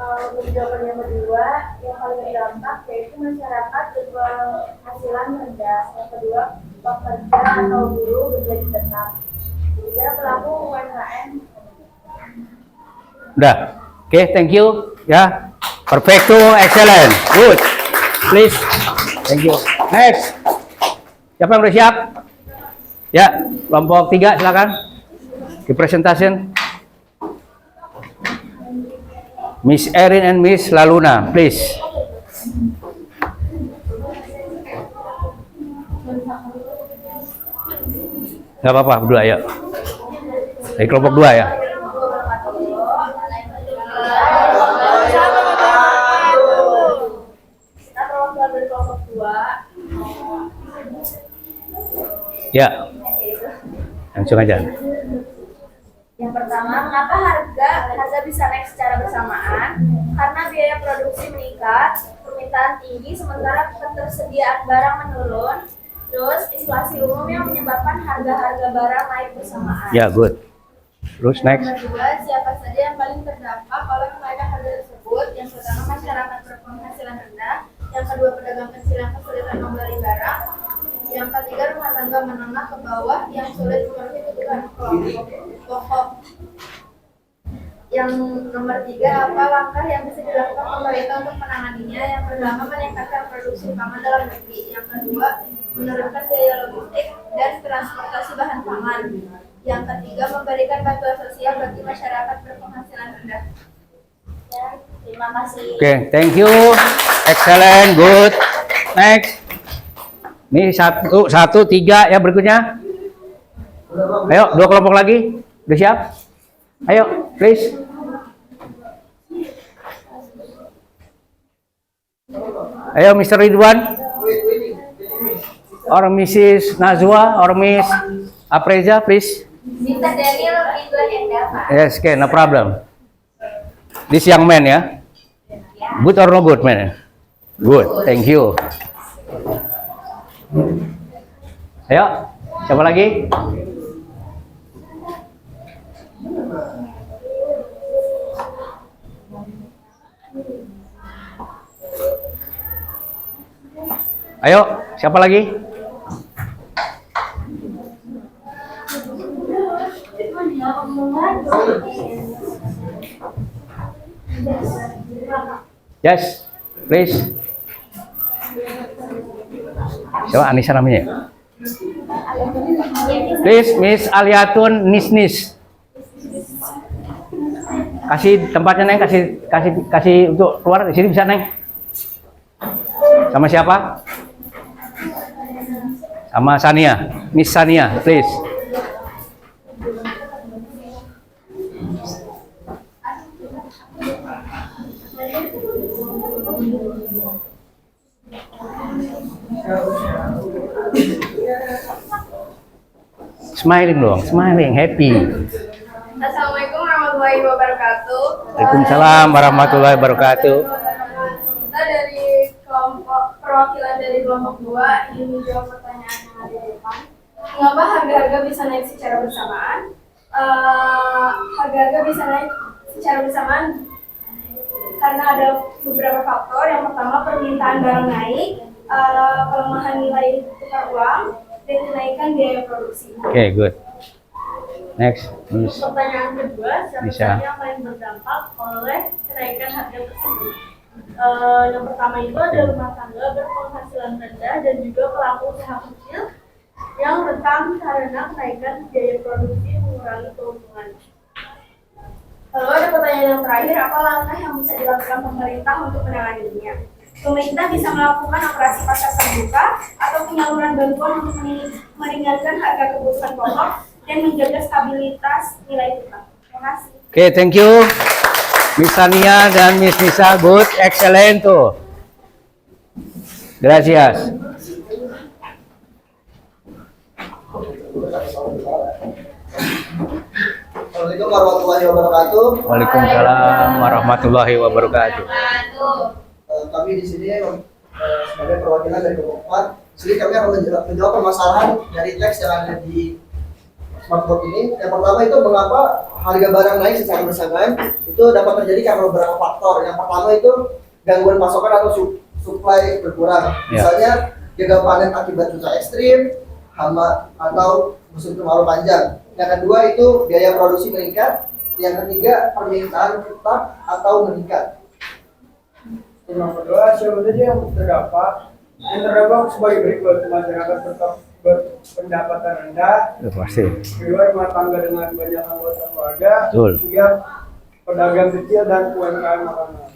Untuk jawaban yang kedua, yang paling berdampak yaitu masyarakat berpenghasilan rendah. Yang kedua, pekerja atau buruh menjadi tetap. Ketiga, pelaku UMKM. Udah, oke, thank you ya, perfecto, excellent, good, please, thank you. Next, siapa yang udah siap? Ya, kelompok 3 silakan di presentation. Miss Erin and Miss Laluna, please. Nggak apa-apa, berdua ya. Dari kelompok 2 ya. Kita perwakilan dari kelompok 2. Ya, langsung aja. Yang pertama, mengapa harga bisa naik secara bersamaan? Karena biaya produksi meningkat, permintaan tinggi, sementara ketersediaan barang menurun. Terus, inflasi umum yang menyebabkan harga-harga barang naik bersamaan. Ya, good. Terus next. Yang kedua, siapa saja yang paling terdampak oleh kenaikan harga tersebut? Yang pertama, masyarakat berpenghasilan rendah. Yang kedua, pedagang kecil yang kesulitan membeli barang. Yang ketiga, rumah tangga menengah ke bawah yang sulit memenuhi kebutuhan pokok. Yang nomor 3, apa langkah yang bisa dilakukan pemerintah untuk menanganinya? Yang pertama, meningkatkan produksi pangan dalam negeri. Yang kedua, menurunkan biaya logistik dan transportasi bahan pangan. Yang ketiga, memberikan bantuan sosial bagi masyarakat berpenghasilan rendah. Ya, terima kasih. Oke, thank you. Excellent, good. Next. Ini 1, 3 ya berikutnya. Ayo, 2 kelompok lagi. Udah siap? Ayo, please. Ayo, Mr. Ridwan. Or Mrs. Nazwa, or Miss Apreza, please. Mr. Daniel Ridwan Endava. Yes, okay, no problem. This young man ya. Good or no good, man? Good, thank you. Ayo, siapa lagi? Ayo, siapa lagi? Yes, please. Siapa Anissa namanya? Please, Miss Aliatun Nisnis. Kasih tempatnya Neng, kasih untuk keluar di sini bisa Neng. Sama siapa? Sama Sania, Miss Sania, please. Smiling dong, smiling, happy. Assalamualaikum warahmatullahi wabarakatuh. Waalaikumsalam warahmatullahi wabarakatuh. Kita dari kelompok perwakilan dari kelompok 2 ingin menjawab pertanyaan yang ada di depan. Mengapa harga-harga bisa naik secara bersamaan? Harga-harga bisa naik secara bersamaan karena ada beberapa faktor. Yang pertama, permintaan barang naik, pelemahan nilai tukar uang, dan kenaikan biaya produksi. Oke, good. Next, Miss. Pertanyaan kedua, siapa Bisa. saja yang paling berdampak oleh kenaikan harga tersebut? Yang pertama itu ada rumah tangga berpenghasilan rendah dan juga pelaku usaha kecil yang rentan karena kenaikan biaya produksi mengurangi keuntungan. Lalu ada pertanyaan yang terakhir, apa langkah yang bisa dilakukan pemerintah untuk menanganinya? Pemerintah bisa melakukan operasi pasar terbuka atau penyaluran bantuan untuk meringankan harga kebutuhan pokok dan menjaga stabilitas nilai tukar. Terima kasih. Oke, thank you. Miss Sania dan Miss Nisa, good, excellent tuh. Gracias. Assalamualaikum warahmatullahi wabarakatuh. Waalaikumsalam warahmatullahi wabarakatuh. Kami di sini sebagai perwakilan dari kelompok 4. Jadi kami akan menjawab permasalahan dari teks yang ada di smartboard ini. Yang pertama itu mengapa harga barang naik secara bersamaan itu dapat terjadi karena beberapa faktor. Yang pertama itu gangguan pasokan atau supply berkurang. Ya. Misalnya gagal panen akibat cuaca ekstrim, hama atau musim kemarau panjang. Yang kedua itu biaya produksi meningkat. Yang ketiga permintaan tetap atau meningkat. Yang kedua, siapa saja yang terdampak? Yang terdampak sebagai berikut: masyarakat berpendapatan rendah, Pasti. kedua rumah tangga dengan banyak anggota keluarga, Betul. tiga pedagang kecil dan UMKM makanan.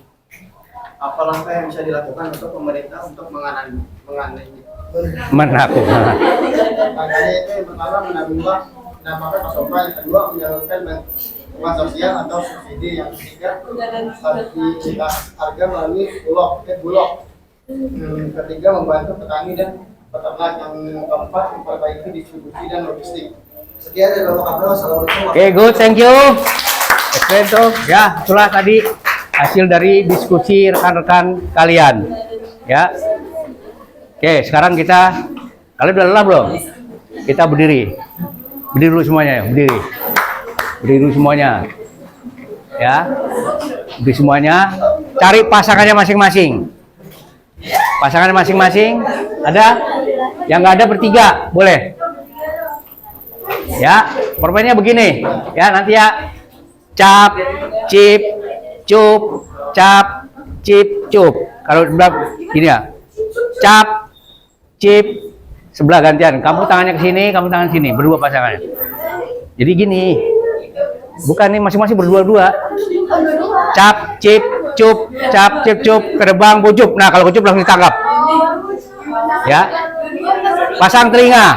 Apa langkah yang bisa dilakukan untuk pemerintah untuk menangani? Menakut. Makanya itu yang pertama menanggung pendapatan pasokan, yang kedua menyalurkan bantuan sosial atau subsidi, yang ketiga stabilitas harga melalui bulog. Ketiga membantu petani dan peternak, yang keempat memperbaiki distribusi dan logistik. Sekian dari Bapak Kapolres. Assalamualaikum. Oke, good, thank you. Explain. Ya, itulah tadi hasil dari diskusi rekan-rekan kalian. Ya. Oke, sekarang kalian udah lelah belum? Kita berdiri. Berdiri dulu semuanya ya, berdiri. Berdiri dulu semuanya. Ya. Berdiri semuanya. Cari pasangannya masing-masing. Pasangannya masing-masing. Ada? Yang nggak ada bertiga, boleh. Ya, permainnya begini. Ya, nanti ya. Cap, cip, cup, cap, cip, cup. Kalau sebelah gini ya. Cap, cip, sebelah gantian. Kamu tangannya ke sini, kamu tangan sini, berdua pasangannya. Jadi gini. Bukan nih masing-masing berdua-dua. Cap, cip, cup, cap, cip, cup, kerebang, bujuk. Nah, kalau bujuk langsung ditangkap. Ya. Pasang telinga.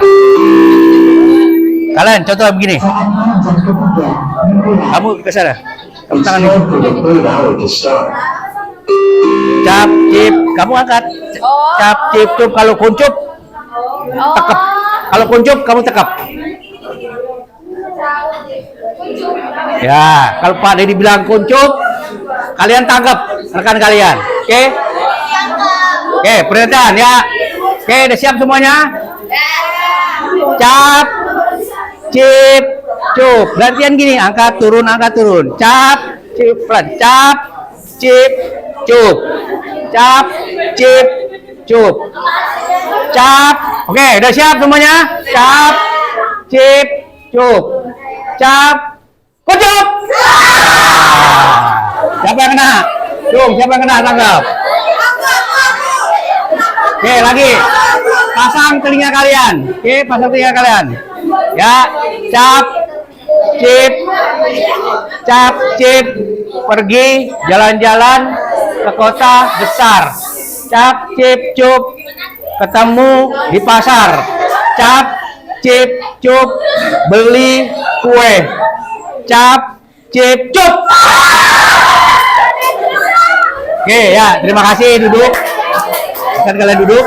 Kalian contoh begini. Kamu ke sana. Kamu tangan ini. Cap, cip, kamu angkat. Cap, cip, cup. Kalau kuncup, tekap. Kalau kuncup, kamu tekap. Ya, kalau Pak Deddy bilang kuncup, kalian tangkap rekan kalian. Oke? Oke, pernyataan ya. Oke, udah siap semuanya? Cap, cip, cup. Gantian gini, angkat turun, angkat turun. Cap, cip, pelan. Cap, cip, cup. Cap, cip, cup. Cap. Oke, udah siap semuanya? Cap, cip, cup. Cap, kucup. Siapa yang kena? Siapa yang kena? Tangkap. Oke, lagi. Pasang telinga kalian. Oke, pasang telinga kalian. Ya, cap, cip, pergi jalan-jalan ke kota besar. Cap, cip, cup, ketemu di pasar. Cap, cip, cup, beli kue. Cap, cip, cup. Oke, ya, terima kasih. Duduk. Kan kalian duduk.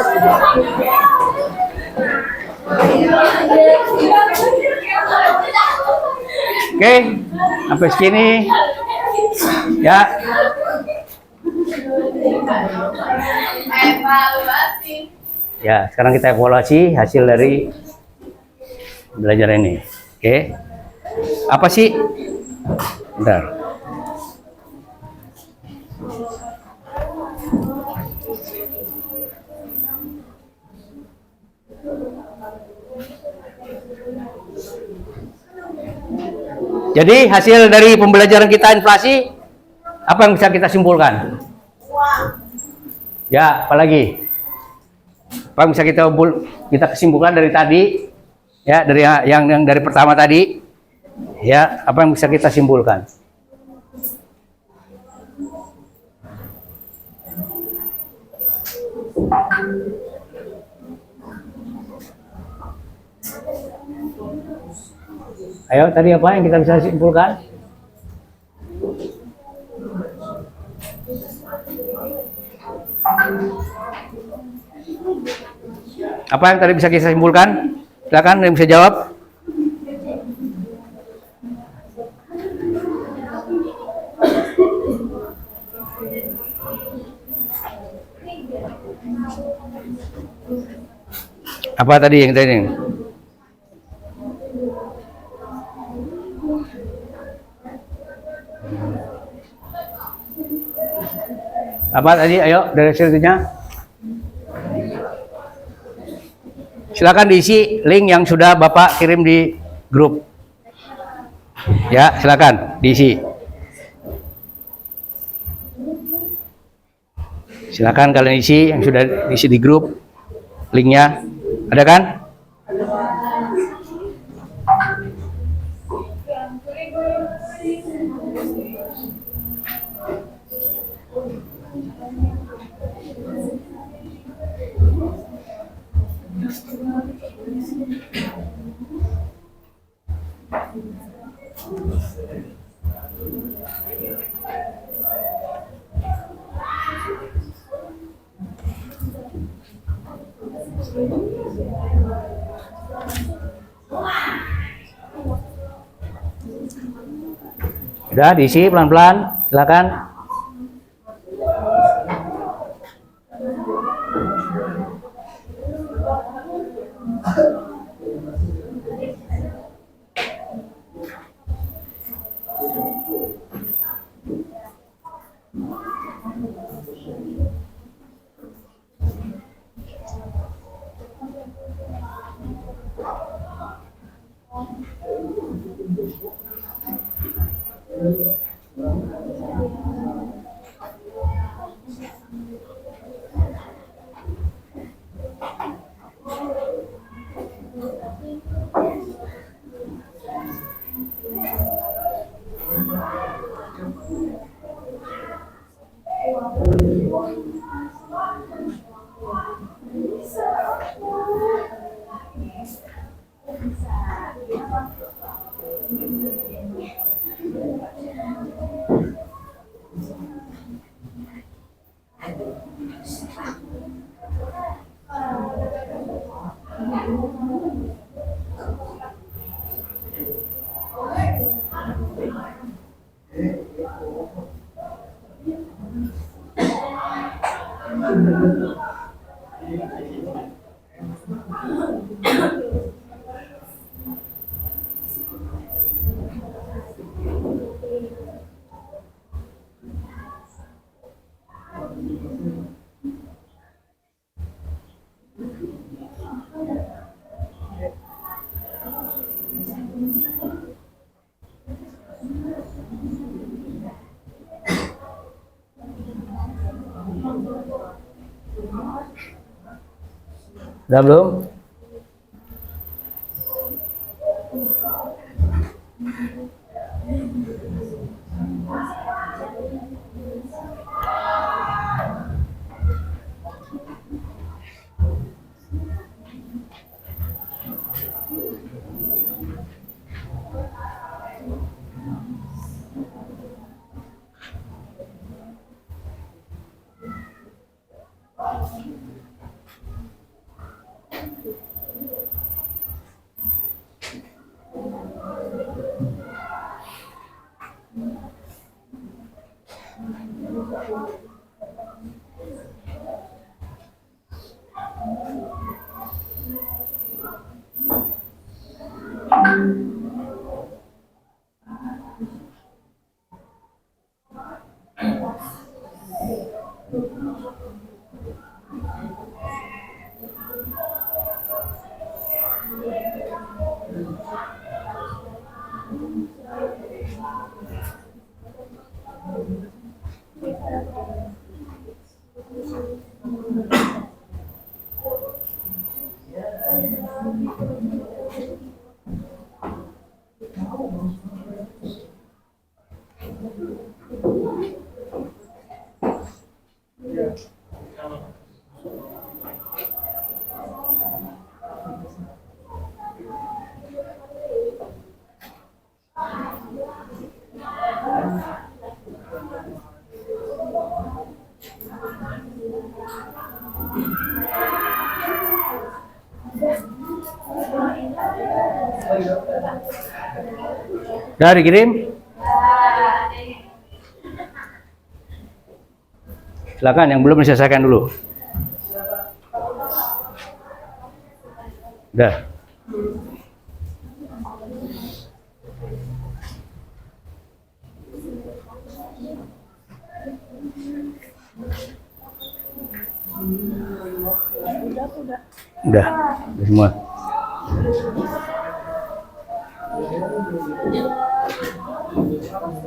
Oke, sampai sini ya. Ya, sekarang kita evaluasi hasil dari belajar ini. Oke, apa sih? Bentar. Jadi hasil dari pembelajaran kita inflasi, apa yang bisa kita simpulkan? Ya, apalagi? Apa yang bisa kita kesimpulan dari tadi? Ya, dari yang dari pertama tadi. Ya, apa yang bisa kita simpulkan? Ayo, tadi apa yang kita bisa simpulkan? Apa yang tadi bisa kita simpulkan? Silakan, yang bisa jawab. Apa tadi yang tadi? Apa tadi? Ayo dari hasilnya. Silakan diisi link yang sudah Bapak kirim di grup. Ya, silakan diisi. Silakan kalian isi yang sudah diisi di grup. Linknya ada kan? Udah diisi pelan-pelan, silakan. Udah belum? Udah dikirim? Silakan yang belum diselesaikan dulu. Udah. Udah semua.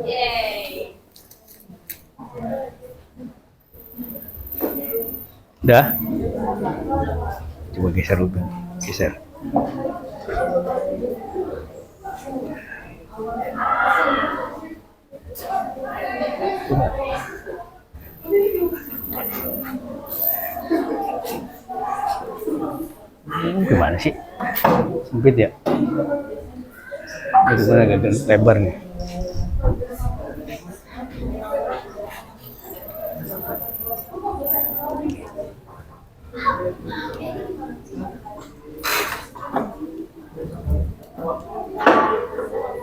Yeay. Udah. Coba geser dulu, geser. Gimana sih? Sempit ya? Itu kan agak lebar nih.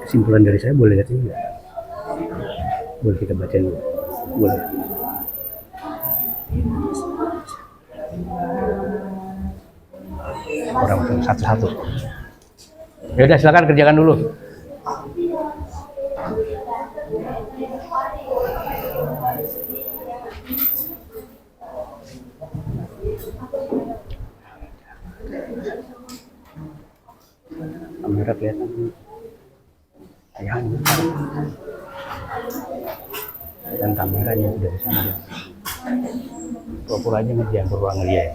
Kesimpulan dari saya boleh lihat ini nggak? Boleh kita baca dulu. Boleh. Orang satu-satu. Ya udah silakan kerjakan dulu. Kamera kelihatan. Ya, dan kameranya dari sana. Pura-pura aja ngerjain, pura-pura ngerjain.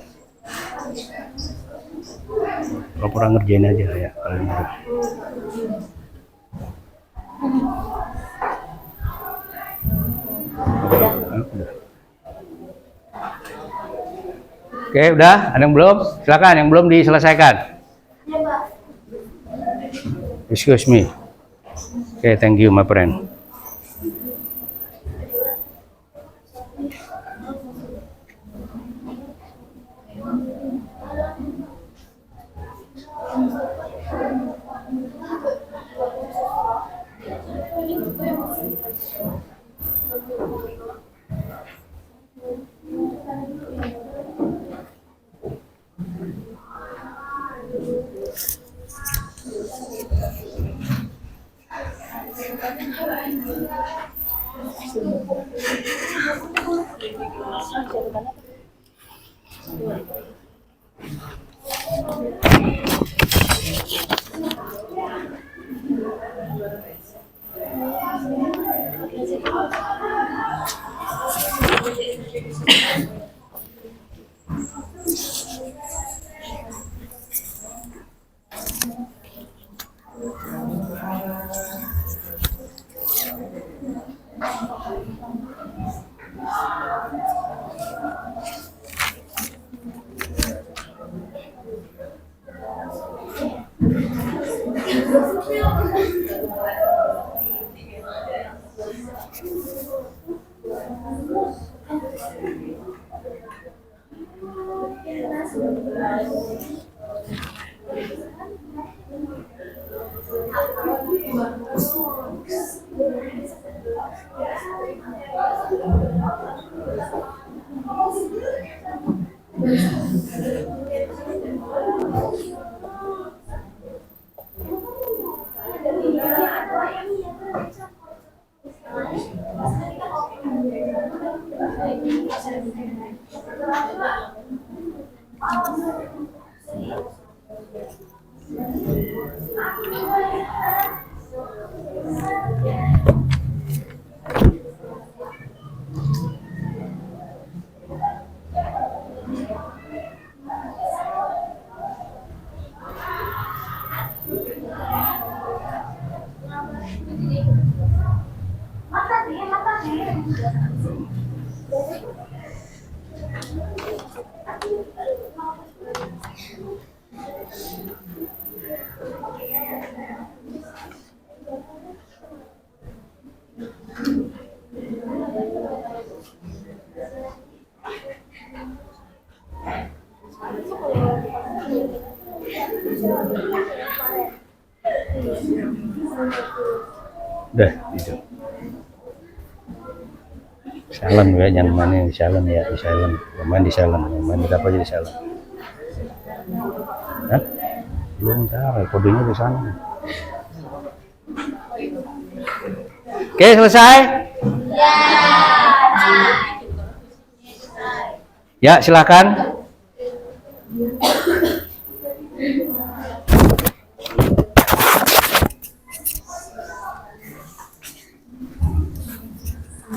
Pura-pura ngerjain aja ya kalian harus. Udah. Oke, udah. Ada yang belum? Silakan, yang belum diselesaikan. Ya, Pak. Excuse me. Okay, thank you, my friend. Udah, itu. Silent ya, jangan main di silent ya, di silent. Main di silent, main apa aja di silent. Hah? Belum tahu, kodenya di sana. Oke, selesai? Ya, silakan.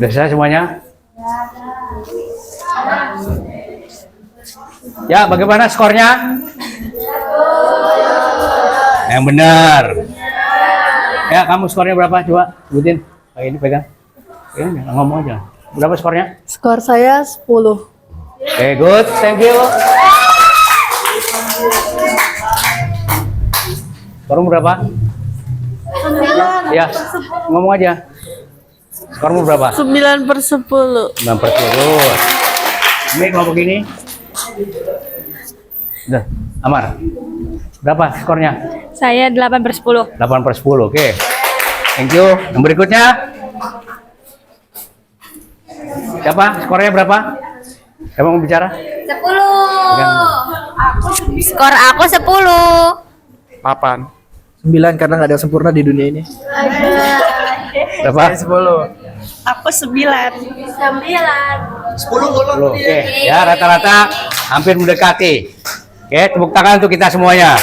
Sudah selesai semuanya? Ya, bagaimana skornya? Yang benar. Ya, kamu skornya berapa? Coba sebutin. Kayak ini pegang. Ini ngomong aja. Berapa skornya? Skor saya 10. Oke, good. Thank you. Skormu berapa? 9 Ya, ngomong aja. Skormu berapa? 9/10. 9/10. Ini kelompok ini. Udah, Amar. Berapa skornya? Saya 8/10. 8/10. Oke. Thank you. Yang berikutnya. Siapa? Skornya berapa? Siapa mau bicara? 10. Skor aku 10. 8. 9 karena nggak ada yang sempurna di dunia ini. Berapa? 10. Aku 9. 9. 10 Oke, ya rata-rata hampir mendekati. Oke, tepuk tangan untuk kita semuanya.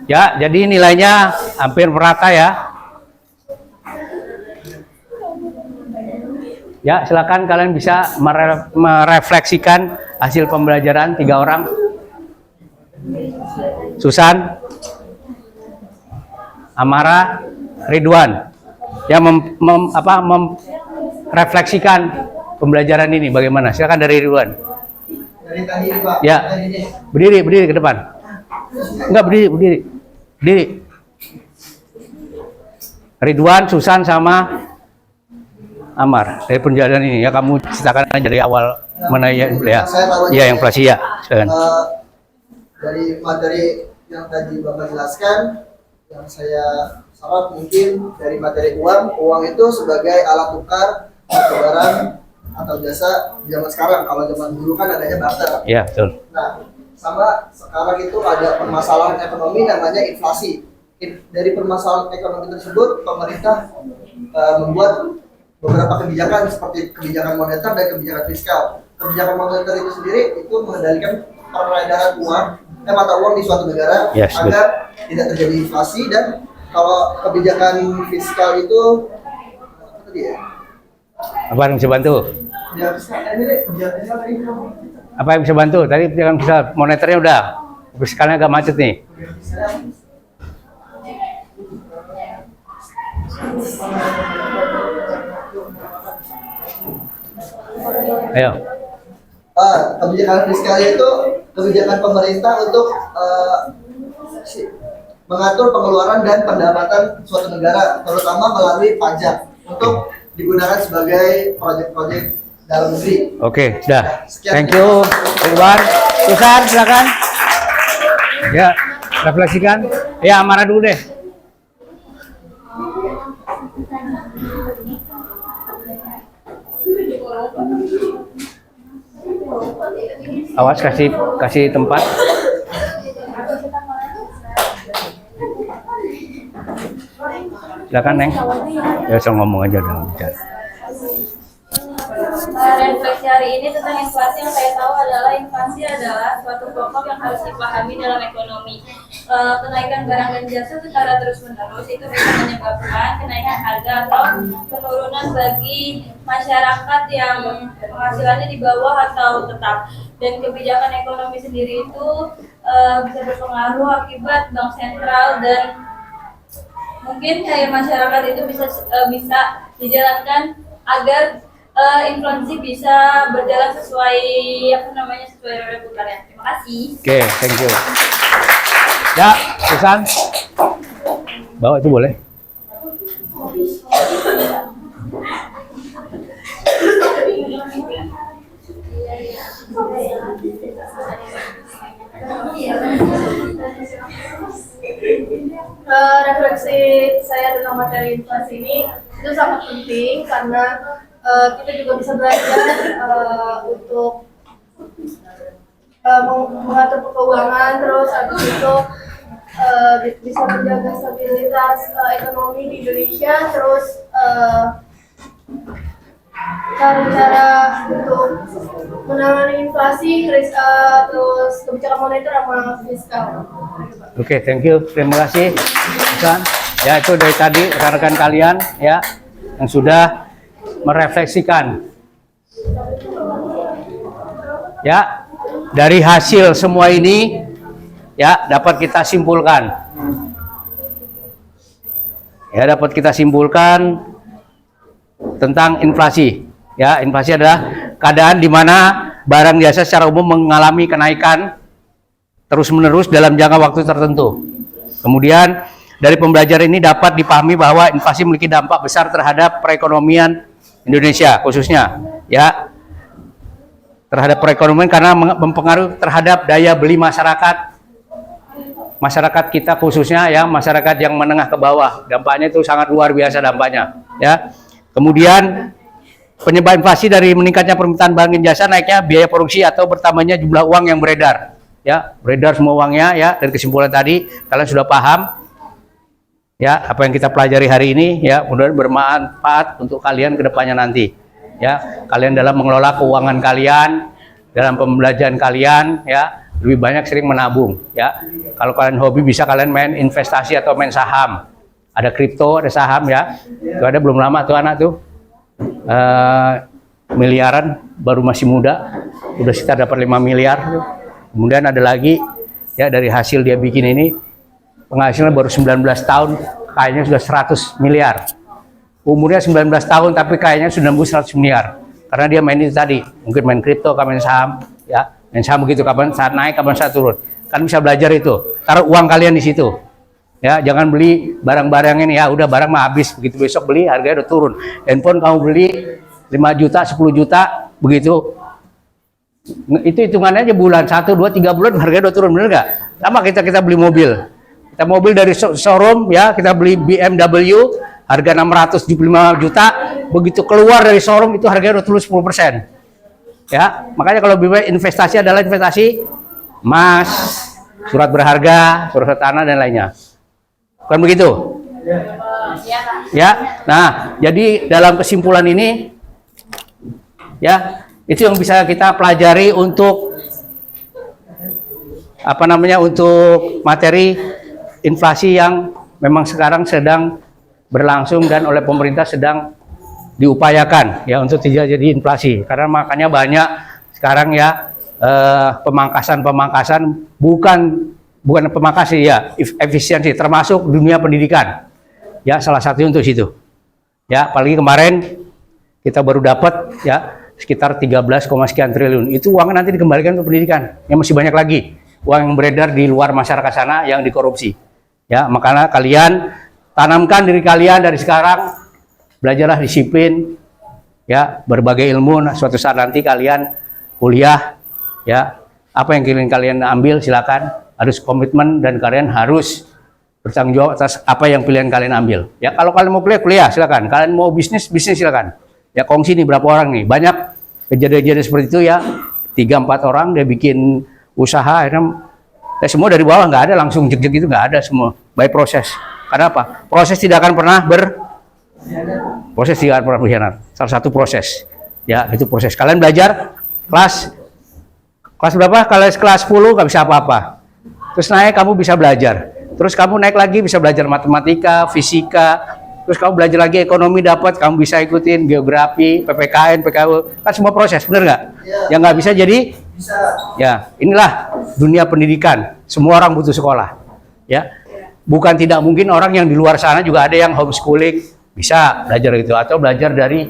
Ya, jadi nilainya hampir merata ya. Ya, silakan kalian bisa merefleksikan hasil pembelajaran 3 orang. Susan, Amara, Ridwan. Yang merefleksikan pembelajaran ini bagaimana? Silakan dari Ridwan. Dari tadi Pak. Ya. Tadi Berdiri ke depan. Enggak, berdiri. Ridwan, Susan sama Amar dari perjalanan ini ya, kamu ceritakan aja dari awal mana ya, ya yang inflasi ya. Dari materi yang tadi Bapak jelaskan, yang saya sorot mungkin dari materi uang itu sebagai alat tukar atau barang atau jasa zaman sekarang. Kalau zaman dulu kan adanya barter. Ya, betul. Nah, sama sekarang itu ada permasalahan ekonomi namanya inflasi. Dari permasalahan ekonomi tersebut, pemerintah membuat beberapa kebijakan seperti kebijakan moneter dan kebijakan fiskal. Kebijakan moneter itu sendiri itu mengendalikan peredaran mata uang di suatu negara agar tidak terjadi inflasi. Dan kalau kebijakan fiskal itu apa tadi ya? Apa yang bisa bantu? Ya, kebijakan fiskal tadi Apa yang bisa bantu? Tadi kebijakan fiskal, moneternya udah. Fiskalnya agak macet nih. Ayo. Kebijakan fiskal itu kebijakan pemerintah untuk mengatur pengeluaran dan pendapatan suatu negara, terutama melalui pajak untuk digunakan sebagai proyek-proyek dalam negeri. Oke, sudah. Thank you, Ridwan. Susan, silakan. Ya, refleksikan. Ya, Amara dulu deh. Awas, kasih tempat. Silakan, Neng. Ya, saya ngomong aja dalam bicara. Refleksi hari ini tentang inflasi, yang saya tahu adalah inflasi adalah suatu pokok yang harus dipahami dalam ekonomi. Kenaikan barang dan jasa secara terus-menerus itu bisa menyebabkan kenaikan harga atau penurunan bagi masyarakat yang penghasilannya di bawah atau tetap. Dan kebijakan ekonomi sendiri itu bisa berpengaruh akibat bank sentral, dan mungkin kayak masyarakat itu bisa dijalankan agar inflasi bisa berjalan sesuai sesuai roda putarnya. Terima kasih. Oke, thank you. Ya, Susan. Bawa itu boleh. Refleksi saya tentang materi inflasi ini itu sangat penting karena kita juga bisa belajar untuk mengatur keuangan, terus habis itu bisa menjaga stabilitas ekonomi di Indonesia, terus cara untuk menangani inflasi, terus kebijakan moneter sama fiskal. Oke, thank you. Terima kasih, Susan. Ya, itu dari tadi rekan-rekan kalian ya yang sudah merefleksikan. Ya, dari hasil semua ini ya dapat kita simpulkan ya dapat kita simpulkan tentang inflasi. Ya, inflasi adalah keadaan di mana barang jasa secara umum mengalami kenaikan terus-menerus dalam jangka waktu tertentu. Kemudian dari pembelajaran ini dapat dipahami bahwa inflasi memiliki dampak besar terhadap perekonomian Indonesia khususnya, ya, terhadap perekonomian karena mempengaruhi terhadap daya beli masyarakat kita khususnya, ya, masyarakat yang menengah ke bawah. Dampaknya itu sangat luar biasa dampaknya, ya. Kemudian penyebab inflasi dari meningkatnya permintaan barang dan jasa, naiknya biaya produksi atau bertambahnya jumlah uang yang beredar. Ya, beredar semua uangnya, ya. Dari kesimpulan tadi kalian sudah paham, ya, apa yang kita pelajari hari ini, ya, mudah-mudahan bermanfaat untuk kalian ke depannya nanti, ya. Kalian dalam mengelola keuangan kalian, dalam pembelajaran kalian, ya, lebih banyak sering menabung, ya. Kalau kalian hobi bisa kalian main investasi atau main saham. Ada kripto, ada saham, ya. Itu ada belum lama tuh anak tuh. Miliaran, baru masih muda, udah sekitar dapat 5 miliar tuh. Kemudian ada lagi, ya, dari hasil dia bikin ini penghasilan baru 19 tahun kayaknya sudah 100 miliar. Umurnya 19 tahun tapi kayaknya sudah nembus 100 miliar. Karena dia main itu tadi, mungkin main kripto, main saham, ya. Main saham begitu, kapan saat naik, kapan saat turun. Kan bisa belajar itu. Taruh uang kalian di situ. Ya, jangan beli barang-barang ini, ya, udah barang mah habis, begitu besok beli harganya udah turun. Handphone kamu beli 5 juta, 10 juta, begitu. Itu hitungannya aja bulan, 1, 2, 3 bulan harganya udah turun, bener nggak? Sama kita beli mobil. Kita mobil dari showroom, ya, kita beli BMW harga 675 juta, begitu keluar dari showroom itu harganya udah turun 10%. Ya, makanya kalau investasi adalah investasi emas, surat berharga, surat tanah dan lainnya. Bukan begitu? Ya. Nah, jadi dalam kesimpulan ini, ya, itu yang bisa kita pelajari untuk apa namanya, untuk materi inflasi yang memang sekarang sedang berlangsung dan oleh pemerintah sedang diupayakan, ya, untuk tidak jadi inflasi. Karena makanya banyak sekarang, ya, pemangkasan bukan pemangkasan, ya, efisiensi, termasuk dunia pendidikan, ya, salah satunya untuk situ, ya. Apalagi kemarin kita baru dapat, ya, sekitar 13, sekian triliun. Itu uang nanti dikembalikan untuk pendidikan. Yang masih banyak lagi uang yang beredar di luar masyarakat sana yang dikorupsi, ya. Makanya kalian tanamkan diri kalian dari sekarang, belajarlah disiplin, ya, berbagai ilmu. Nah, suatu saat nanti kalian kuliah, ya, apa yang kalian ambil silakan, harus komitmen dan kalian harus bertanggung jawab atas apa yang pilihan kalian ambil. Ya, kalau kalian mau kuliah silakan. Kalian mau bisnis silakan. Ya, kongsi nih berapa orang nih. Banyak kejadian-kejadian seperti itu, ya. 3-4 orang dia bikin usaha, akhirnya semua dari bawah, nggak ada langsung jek-jek itu, nggak ada, semua by proses. Karena apa? Proses tidak akan pernah berkhianat. Salah satu proses, ya, itu proses. Kalian belajar kelas berapa? Kalau kelas 10 nggak bisa apa-apa. Terus naik kamu bisa belajar. Terus kamu naik lagi bisa belajar matematika, fisika. Terus kamu belajar lagi ekonomi dapat, kamu bisa ikutin geografi, PPKN, PKU. Kan semua proses, bener nggak? Ya. Yang nggak bisa jadi? Bisa. Ya, inilah dunia pendidikan. Semua orang butuh sekolah. Ya, bukan tidak mungkin orang yang di luar sana juga ada yang homeschooling, bisa belajar gitu, atau belajar dari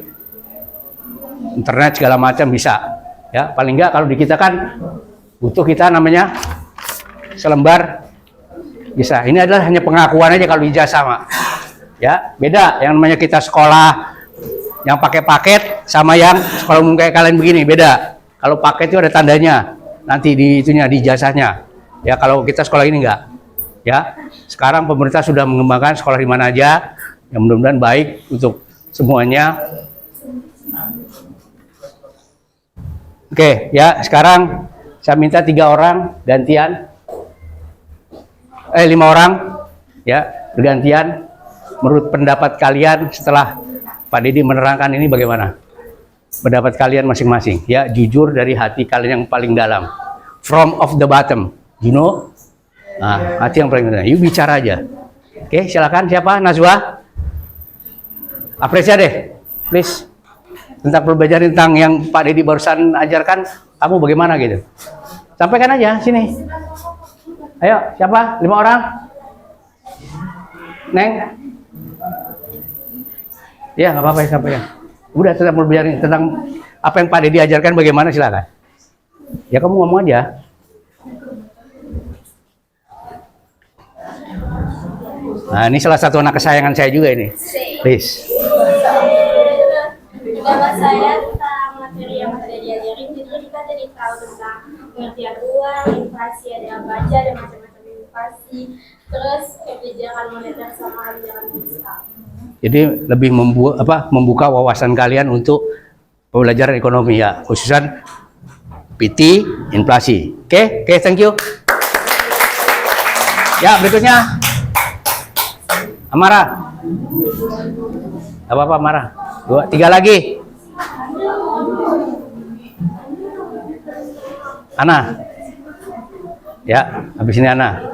internet segala macam bisa. Ya, paling nggak kalau di kita kan butuh kita namanya selembar bisa. Ini adalah hanya pengakuan aja kalau ijazah, Mak. Ya, beda yang namanya kita sekolah yang pakai paket sama yang sekolah umum kayak kalian begini, beda. Kalau paket itu ada tandanya nanti di itunya, di ijazahnya. Ya, kalau kita sekolah ini enggak. Ya, sekarang pemerintah sudah mengembangkan sekolah di mana aja, yang mudah-mudahan baik untuk semuanya. Oke, ya, sekarang saya minta 3 orang gantian. 5 orang, ya, bergantian. Menurut pendapat kalian setelah Pak Deddy menerangkan ini bagaimana? Pendapat kalian masing-masing, ya, jujur dari hati kalian yang paling dalam. From of the bottom, you know? Nah, hati yang paling dalam. You bicara aja. Oke, silakan. Siapa? Najwa? Apresiasi deh, please. Tentang pembelajaran tentang yang Pak Deddy barusan ajarkan, kamu bagaimana gitu? Sampaikan aja sini. Ayo, siapa? 5 orang? Neng? Ya, nggak apa-apa ya, sampai ya. Udah tetap belajar tentang apa yang Pak Dedi ajarkan bagaimana, silakan. Ya kamu ngomong aja. Nah, ini salah satu anak kesayangan saya juga ini. Please. Pendapat saya tentang materi yang sudah diajarin, jadi kita jadi tahu tentang pengertian uang, inflasi, ada apa aja, ada macam-macam inflasi, terus kebijakan moneter sama kebijakan fiskal. Jadi lebih membuka wawasan kalian untuk pembelajaran ekonomi ya, khususan PT, inflasi. Oke, thank you. Ya, berikutnya. Amara. Apa Amara? 2, 3 lagi. Ana. Ya, habis ini Ana.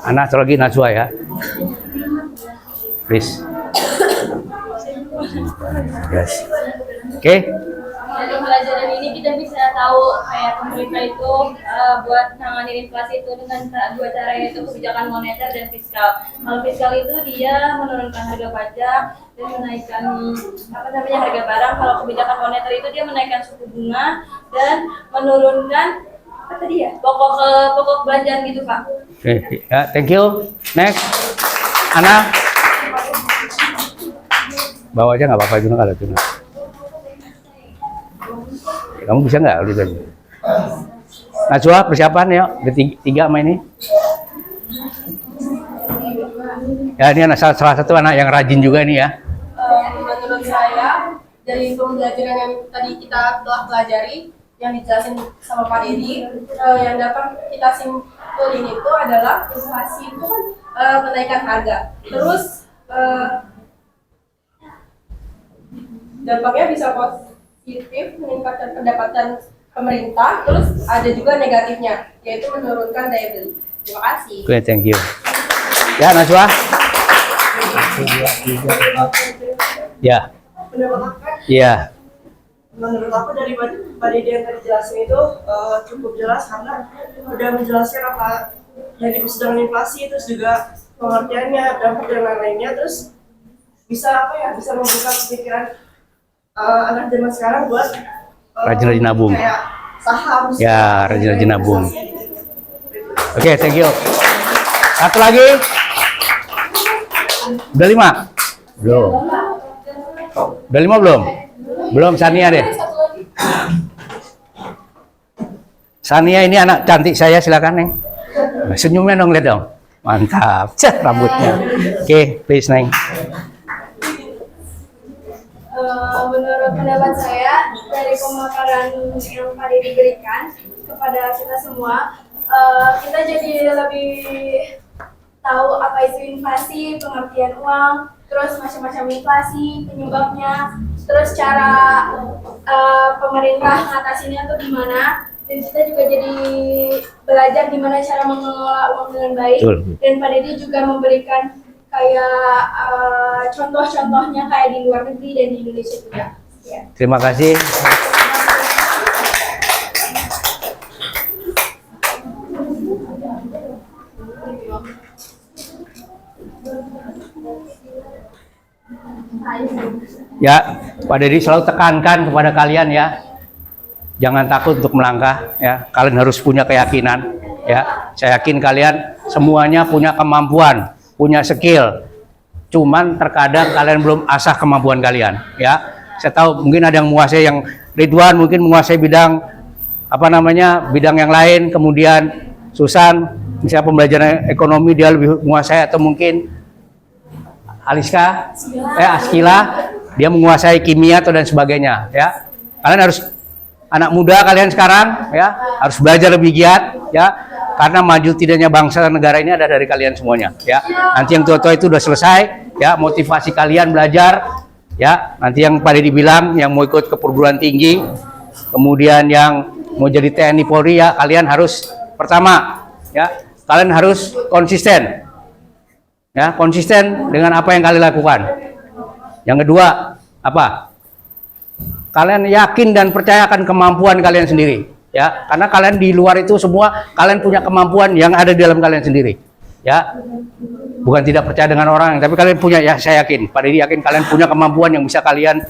Ana, satu lagi Najwa ya. Please. Yes. Oke. Dari pelajaran ini kita bisa tahu kayak pemerintah itu buat nanganin inflasi itu dengan dua cara, yaitu kebijakan moneter dan fiskal. Kalau fiskal itu dia menurunkan harga pajak dan menaikkan harga barang. Kalau kebijakan moneter itu dia menaikkan suku bunga dan menurunkan pokok belanjaan gitu Pak. Oke, ya, thank you. Next, Ana. Bawa aja nggak apa-apa juga kalau itu. Kamu bisa nggak udah tadi? Najwa, persiapan ya, tiga sama ini. Ya, ini anak salah satu anak yang rajin juga nih ya. Menurut saya dari pembelajaran yang tadi kita telah pelajari, yang dijelasin sama Pak Dedi, yang dapat kita simpulin itu adalah inflasi itu kan menaikkan harga. Terus dampaknya bisa positif, meningkatkan pendapatan pemerintah, terus ada juga negatifnya, yaitu menurunkan daya beli. Terima kasih. Oke, thank you. Ya, Najwa. Ya. Pendapat aku kan, Iya. menurut aku dari Pak Dedi yang tadi jelasin itu cukup jelas karena udah menjelaskan apa yang dimaksud dengan inflasi, terus juga pengertiannya, dampak dan lain-lainnya, terus bisa bisa membuka pikiran anak zaman sekarang buat Rajin-rajin nabung. kayak saham. Ya, rajin-rajin nabung. Investasi. Oke, thank you. Satu lagi. Udah 5? Belum. Udah 5 belum? Belum, Sania deh. Sania ini anak cantik saya, silakan Neng. Senyumnya dong, lihat dong. Mantap. Cet rambutnya. Oke, please Neng. Menurut pendapat saya, dari pemaparan yang Pak Dedi berikan kepada kita semua, kita jadi lebih tahu apa itu inflasi, pengertian uang, terus macam-macam inflasi, penyebabnya, terus cara pemerintah ngatasinnya tuh gimana, dan kita juga jadi belajar gimana cara mengelola uang dengan baik. Betul. Dan Pak Dedi juga memberikan kayak contoh-contohnya kayak di luar negeri dan di Indonesia juga. Ya. Terima kasih. Ya, Pak Dedi selalu tekankan kepada kalian ya, jangan takut untuk melangkah ya. Kalian harus punya keyakinan ya. Saya yakin kalian semuanya punya kemampuan, punya skill. Cuman terkadang kalian belum asah kemampuan kalian ya. Saya tahu mungkin ada yang menguasai, yang Ridwan mungkin menguasai bidang bidang yang lain, kemudian Susan misalnya pembelajaran ekonomi dia lebih menguasai, atau mungkin Askila dia menguasai kimia atau dan sebagainya ya. Kalian harus, anak muda kalian sekarang ya, harus belajar lebih giat ya, karena maju tidaknya bangsa dan negara ini ada dari kalian semuanya ya. Nanti yang tua-tua itu udah selesai ya, motivasi kalian belajar ya. Nanti yang pada dibilang yang mau ikut ke perguruan tinggi, kemudian yang mau jadi TNI Polri ya, kalian harus pertama ya, kalian harus konsisten ya, konsisten dengan apa yang kalian lakukan. Yang kedua apa? Kalian yakin dan percayakan kemampuan kalian sendiri ya, karena kalian di luar itu semua kalian punya kemampuan yang ada di dalam kalian sendiri Ya, bukan tidak percaya dengan orang, tapi kalian punya, ya saya yakin, Pak Dedi yakin kalian punya kemampuan yang bisa kalian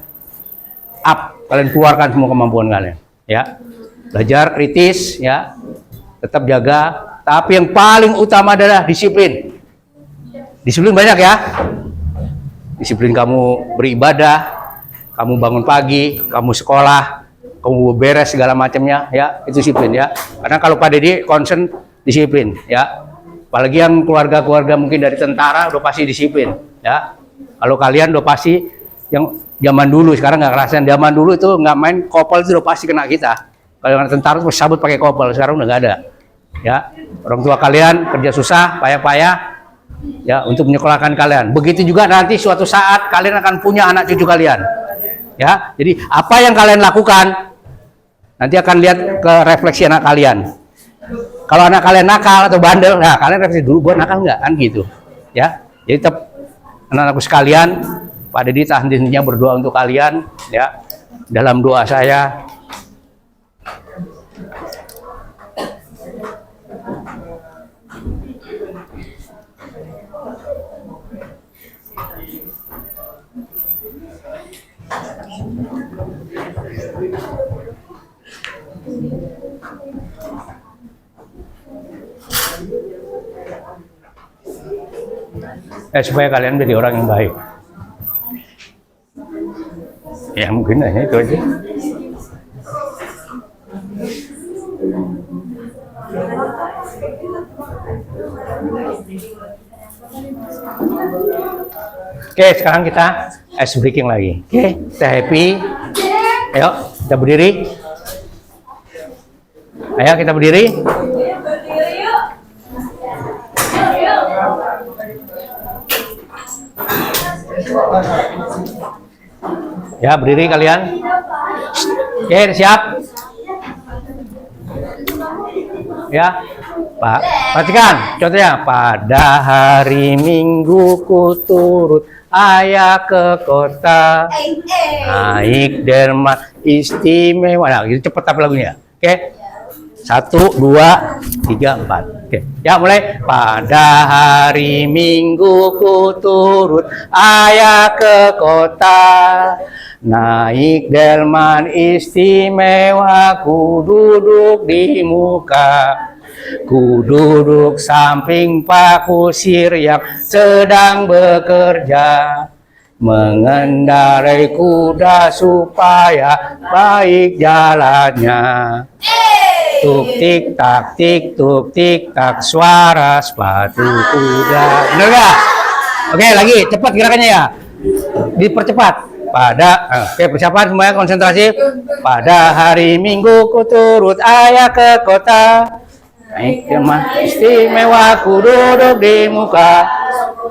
up, kalian keluarkan semua kemampuan kalian. Ya, belajar kritis, ya, tetap jaga. Tapi yang paling utama adalah disiplin. Disiplin banyak ya. Disiplin kamu beribadah, kamu bangun pagi, kamu sekolah, kamu beres segala macamnya, ya, itu disiplin ya. Karena kalau Pak Dedi concern disiplin, ya. Apalagi yang keluarga-keluarga mungkin dari tentara udah pasti disiplin, ya. Kalau kalian udah pasti yang zaman dulu, sekarang nggak kerasan. Zaman dulu itu nggak main kopel itu udah pasti kena kita. Kalau yang tentara itu sabut pakai kopel, sekarang udah nggak ada. Ya, orang tua kalian kerja susah, payah-payah, ya, untuk menyekolahkan kalian. Begitu juga nanti suatu saat kalian akan punya anak cucu kalian. Ya, jadi apa yang kalian lakukan nanti akan lihat ke refleksi anak kalian. Kalau anak kalian nakal atau bandel, nah kalian refleksi dulu, gue nakal nggak, kan gitu. Ya, jadi tetap anak-anakku sekalian, Pak Dedi tahan hentinya berdoa untuk kalian, ya. Dalam doa saya, supaya kalian menjadi orang yang baik. Ya mungkin hanya itu aja. Oke, sekarang kita ice breaking lagi. Oke, kita happy. Ayo, kita berdiri. Ayo, kita berdiri. Ya, berdiri kalian. Oke, siap. Ya, Pak. Perhatikan, contohnya. Pada hari Minggu ku turut ayah ke kota, naik delman istimewa. Nah, itu cepet tapi lagunya. Oke. 1, 2, 3, 4. Oke. Ya, mulai. Pada hari Minggu ku turut ayah ke kota, naik delman istimewa, ku duduk di muka, ku duduk samping Pak Kusir yang sedang bekerja, mengendarai kuda supaya baik jalannya. Tuk tik tak suara sepatu kuda. Bener gak? Oke, lagi cepat gerakannya ya. Dipercepat. Oke, persiapan semuanya, konsentrasi. Pada hari Minggu ku turut ayah ke kota, naik delman istimewa, ku duduk di muka,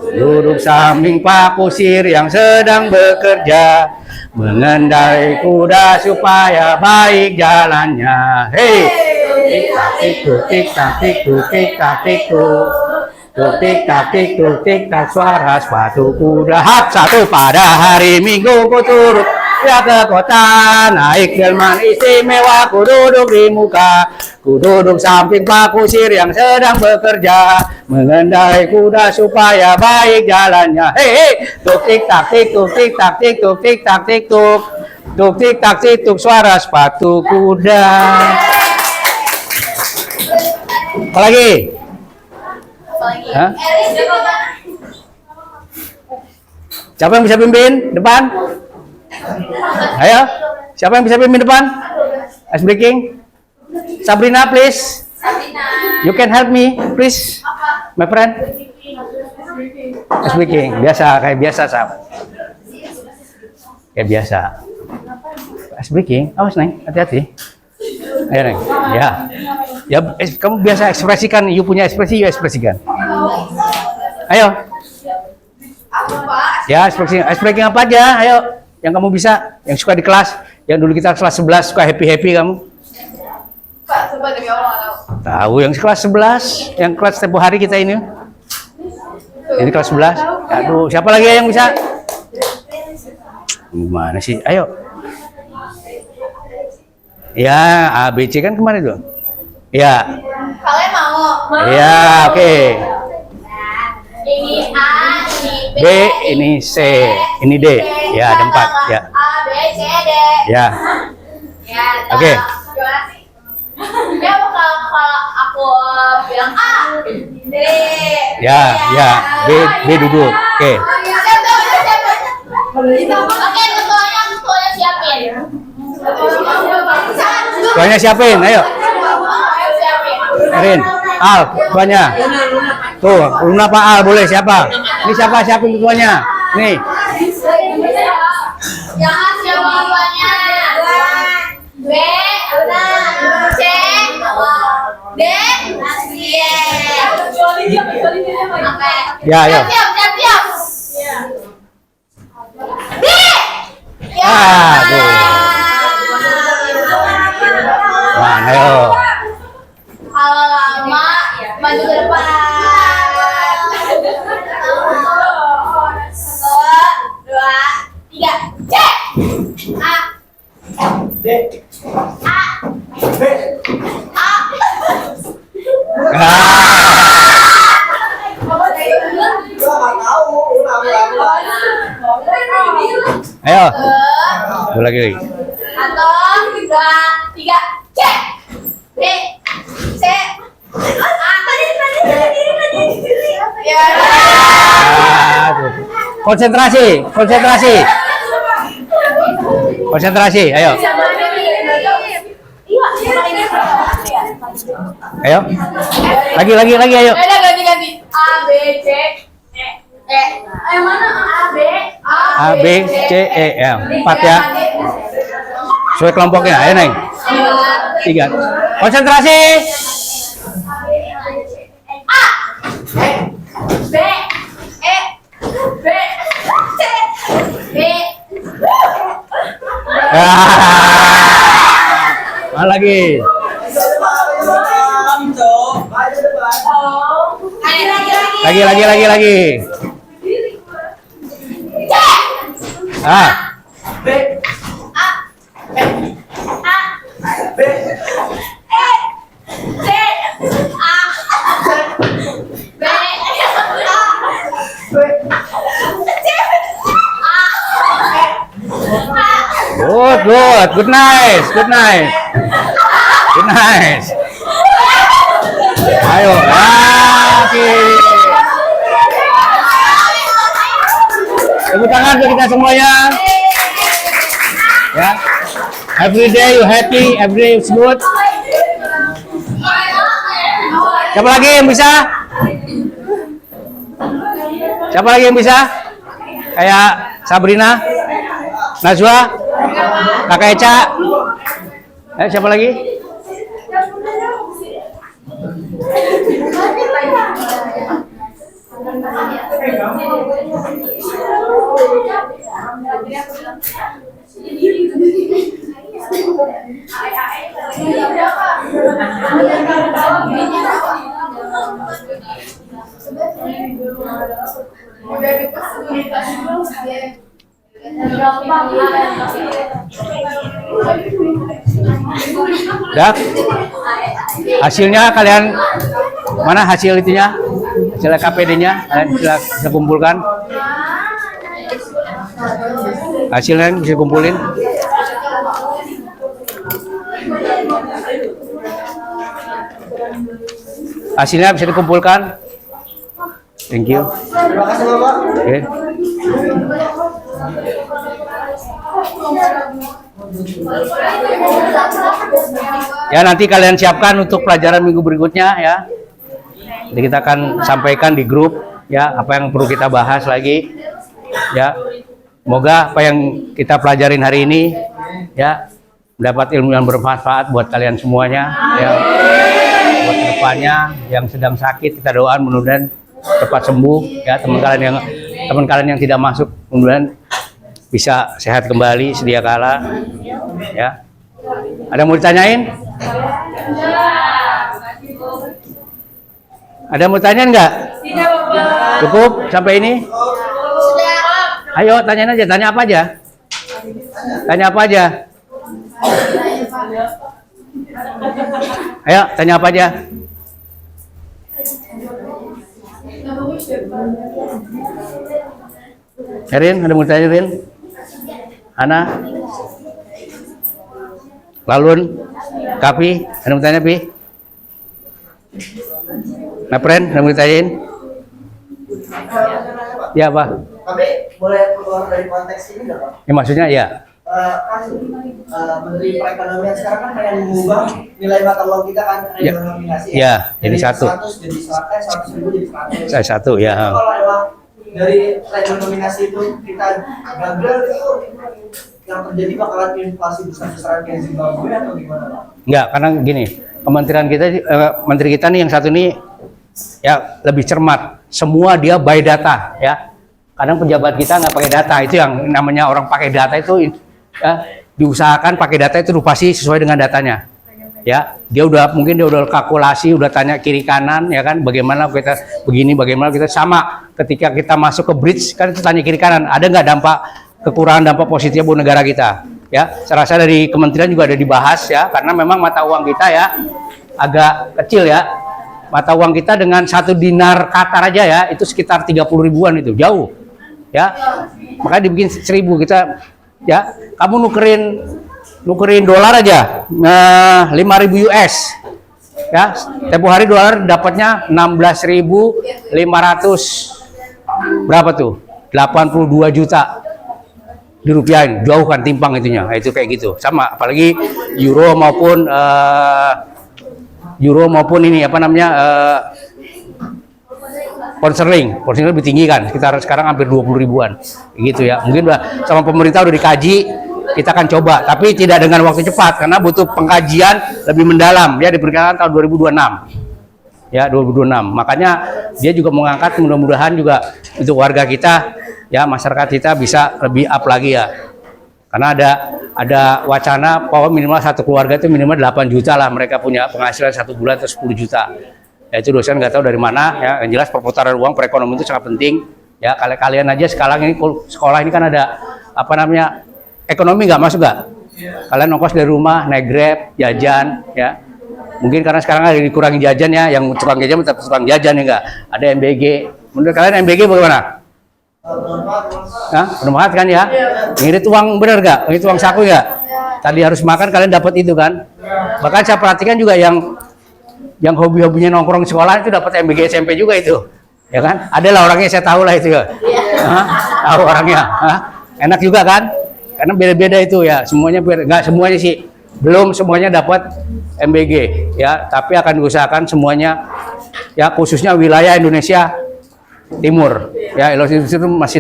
duduk samping Pak Kusir yang sedang bekerja, mengendarai kuda supaya baik jalannya. Hei, tik tak tik tak suara sepatu kuda. Hap, 1. Pada hari Minggu ku turut ya ke kota, naik delman istimewa, ku duduk di muka, ku duduk samping Pak Kusir yang sedang bekerja, mengendarai kuda supaya baik jalannya. Hei, tuk tik tak tik tuk suara sepatu kuda. Apalagi? Hah? Siapa yang bisa pimpin depan? Ayo, siapa yang bisa pimpin depan? Ice breaking. Sabrina, please. You can help me, please, my friend. Ice breaking, biasa, kayak biasa, Sab. Kayak biasa. Ice breaking, awas Neng, hati-hati. Ayo Neng, ya. Ya, kamu biasa ekspresikan, you punya ekspresi, you ekspresikan. Ayo. Ya, ekspresi apa aja, ayo. Yang kamu bisa, yang suka di kelas, yang dulu kita kelas 11 suka happy-happy kamu. Pak, coba demi Allah nggak tahu. Tahu yang kelas 11, yang kelas tempo hari kita ini. Ini kelas 11. Aduh, siapa lagi yang bisa? Gimana sih? Ayo. Ya, ABC kan kemarin tuh. Ya. Kalian mau? Ya, oke. B, ini C, ini D. Ya, ada 4. Ya. A, B, C, D. Ya. Ya, Oke. gimana sih? Ya, kalau aku bilang A, D. Ya, ya. B duduk. Oke. Oke, ketuanya siapin. Tuanya siapin, ayo. Erin, Al, tuanya. Tuh, Luna Pak Al boleh siapa? Ini siapa siapin tuanya? Nih. Yang A siapa ketuanya? B, C, D, Oke. Ya, ayo. Siap. D. Ya. Aduh. Nah, ayo. Kalau lama maju ke depan. 1, 2, 3. C. A. D. A. B. A. Gua nggak tahu. Ulang. Ayo. Dua lagi. 1, 2, 3. C. B. C. A. Ya. Aduh. Konsentrasi, ayo. Ayo. Lagi, ayo. Ganti. A, B, C, E. Yang mana? A, B, C, E. Ya, 4 ya. Sesuai kelompoknya, ayo Neng. 3. Konsentrasi. A. B. E. B. C. B. Mana lagi? Lagi. C. Ah, B. A. A. B. E. C. A. B. B. good nice. Ayo, oke. Tepuk tangan untuk kita semuanya. Ya. Every day you happy, every day is good. Siapa lagi yang bisa? Kayak Sabrina, Najwa, Kakak Eca. Siapa lagi? Udah? Hasilnya kalian mana hasil itunya? Hasil KPD-nya kalian bisa kumpulkan. Hasilnya bisa kumpulin. Hasilnya bisa dikumpulkan. Thank you. Terima kasih Bapak. Oke. Ya, nanti kalian siapkan untuk pelajaran minggu berikutnya ya. Jadi kita akan sampaikan di grup ya apa yang perlu kita bahas lagi ya. Semoga apa yang kita pelajarin hari ini ya mendapat ilmu yang bermanfaat buat kalian semuanya ya. Buat kedepannya yang sedang sakit kita doakan mudah-mudahan cepat sembuh ya. Teman kalian yang tidak masuk mudah-mudahan bisa sehat kembali sedia kala ya. Ada yang mau ditanyain? Ada yang mau tanyain nggak? Cukup sampai ini? Ayo tanyain aja, tanya apa aja? Ayo tanya apa aja? Erin, ada mau tanya Rin? Ana? Lalun? Kapi? Ada mau tanya Pi? Napren, ada mau tanyain? Ya Pak. Tapi boleh keluar dari konteks ini nggak Pak? Ya, maksudnya ya. Menteri Perekonomian sekarang kan pengen mengubah nilai mata uang kita kan Ya. redenominasi Ya, jadi dari satu. 100 jadi 100 ribu jadi 100. Saya satu ya. Itu kalau emang dari redenominasi itu kita gagal itu yang terjadi bakalan inflasi besar-besaran kayak Zimbabwe atau gimana Pak? Enggak, karena gini, kementerian kita, menteri kita nih yang satu ini ya lebih cermat. Semua dia by data ya. Kadang pejabat kita nggak pakai data, itu yang namanya orang pakai data itu ya, diusahakan pakai data itu pasti sesuai dengan datanya. Ya, dia udah kalkulasi, udah tanya kiri kanan ya kan, bagaimana kita begini, bagaimana kita sama ketika kita masuk ke bridge kan itu tanya kiri kanan, ada nggak kekurangan dampak positif buat negara kita. Ya, saya rasa dari kementerian juga ada dibahas ya, karena memang mata uang kita ya agak kecil ya. Mata uang kita dengan 1 dinar Qatar aja ya, itu sekitar 30 ribuan itu, jauh. Ya, makanya dibikin 1000 kita ya. Kamu nukerin dolar aja 5.000 US ya, tempo hari dolar dapatnya 16.500 berapa tuh, 82 juta dirupiahin, jauh kan timpang itunya. Nah, itu kayak gitu sama, apalagi euro maupun ini apa namanya pound sterling lebih tinggi kan, sekarang hampir 20 ribuan gitu ya. Mungkin udah sama pemerintah udah dikaji, kita akan coba, tapi tidak dengan waktu cepat karena butuh pengkajian lebih mendalam. Dia diperkirakan tahun 2026 ya, 2026. Makanya dia juga mengangkat, mudah-mudahan juga untuk warga kita ya, masyarakat kita bisa lebih up lagi ya, karena ada wacana bahwa minimal satu keluarga itu minimal 8 juta lah mereka punya penghasilan 1 bulan atau 10 juta. Ya, itu dosen nggak tahu dari mana ya. Yang jelas perputaran uang perekonomian itu sangat penting ya. Kalian aja sekarang ini sekolah ini kan ada apa namanya, ekonomi nggak masuk nggak? Kalian ongkos dari rumah, naik Grab, jajan ya. Mungkin karena sekarang ada dikurangi jajan ya, yang tukang jajan tetap tukang jajan ya nggak. Ada MBG. Menurut kalian MBG bagaimana? Nah, bermanfaat kan ya? Ngirit uang bener nggak? Ngirit uang saku nggak? Tadi harus makan, kalian dapat itu kan? Bahkan saya perhatikan juga yang hobi-hobinya nongkrong di sekolah itu dapat MBG SMP juga itu, ya kan? Adalah orangnya, saya tahu lah itu ya. Tahu orangnya. Enak juga kan? Karena beda-beda itu ya, semuanya nggak semuanya sih, belum semuanya dapat MBG ya, tapi akan diusahakan semuanya ya, khususnya wilayah Indonesia Timur ya. Indonesia itu masih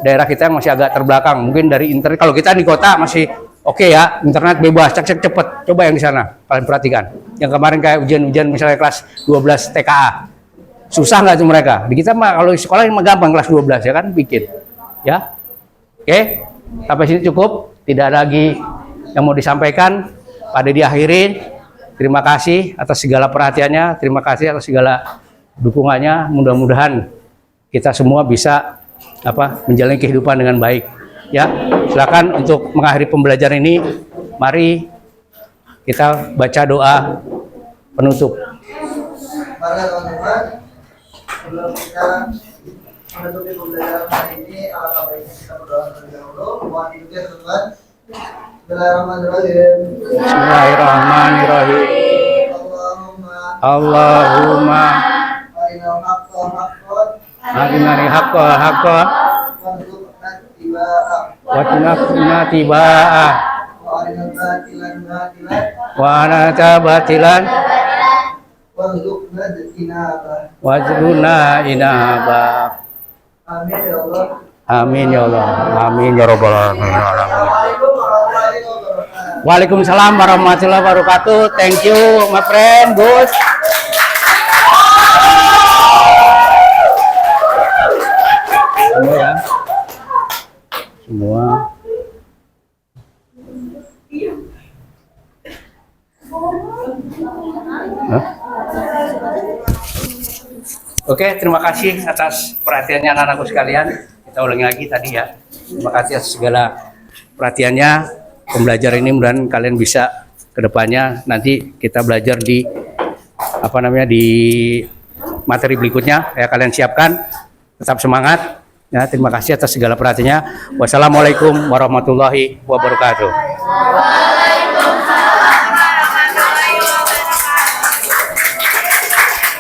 daerah kita yang masih agak terbelakang mungkin dari internet. Kalau kita di kota masih oke ya, internet bebas, cek cepet. Coba yang di sana kalian perhatikan, yang kemarin kayak ujian misalnya kelas 12 TKA, susah nggak tuh mereka? Di kita mah kalau di sekolah ini mah gampang, kelas 12 ya kan, bikin ya. Oke, sampai sini cukup, tidak ada lagi yang mau disampaikan. Pada diakhirin, terima kasih atas segala perhatiannya, terima kasih atas segala dukungannya. Mudah-mudahan kita semua bisa menjalani kehidupan dengan baik ya. Silakan untuk mengakhiri pembelajaran ini, mari kita baca doa penutup. Mari teman-teman, sebelum kita menutupi pembelajaran hari ini, alangkah baiknya kita berdoa terlebih dahulu. Mohon diikuti teman-teman. Bismillahirrahmanirrahim. Bismillahirrahmanirrahim. Allahumma arinal haqqa haqqan arinal haqqa haqqan warzuqna ittiba'ah wa tunafna tiba'ah wa arinal batilan batilan wa anata batilan warzuqna ijtinabah. wajruna inaba. Amin ya Allah. Amin ya Allah. Amin ya rabbal alamin. Assalamualaikum warahmatullahi wabarakatuh. Waalaikumsalam warahmatullahi wabarakatuh. Thank you my friend, Gus. Semua ya. Semua. Hah? Oke, terima kasih atas perhatiannya anak-anakku sekalian. Kita ulangi lagi tadi ya. Terima kasih atas segala perhatiannya. Pembelajaran ini mudah-mudahan kalian bisa kedepannya nanti kita belajar di di materi berikutnya ya. Kalian siapkan, tetap semangat Ya, terima kasih atas segala perhatiannya. Wassalamualaikum warahmatullahi wabarakatuh.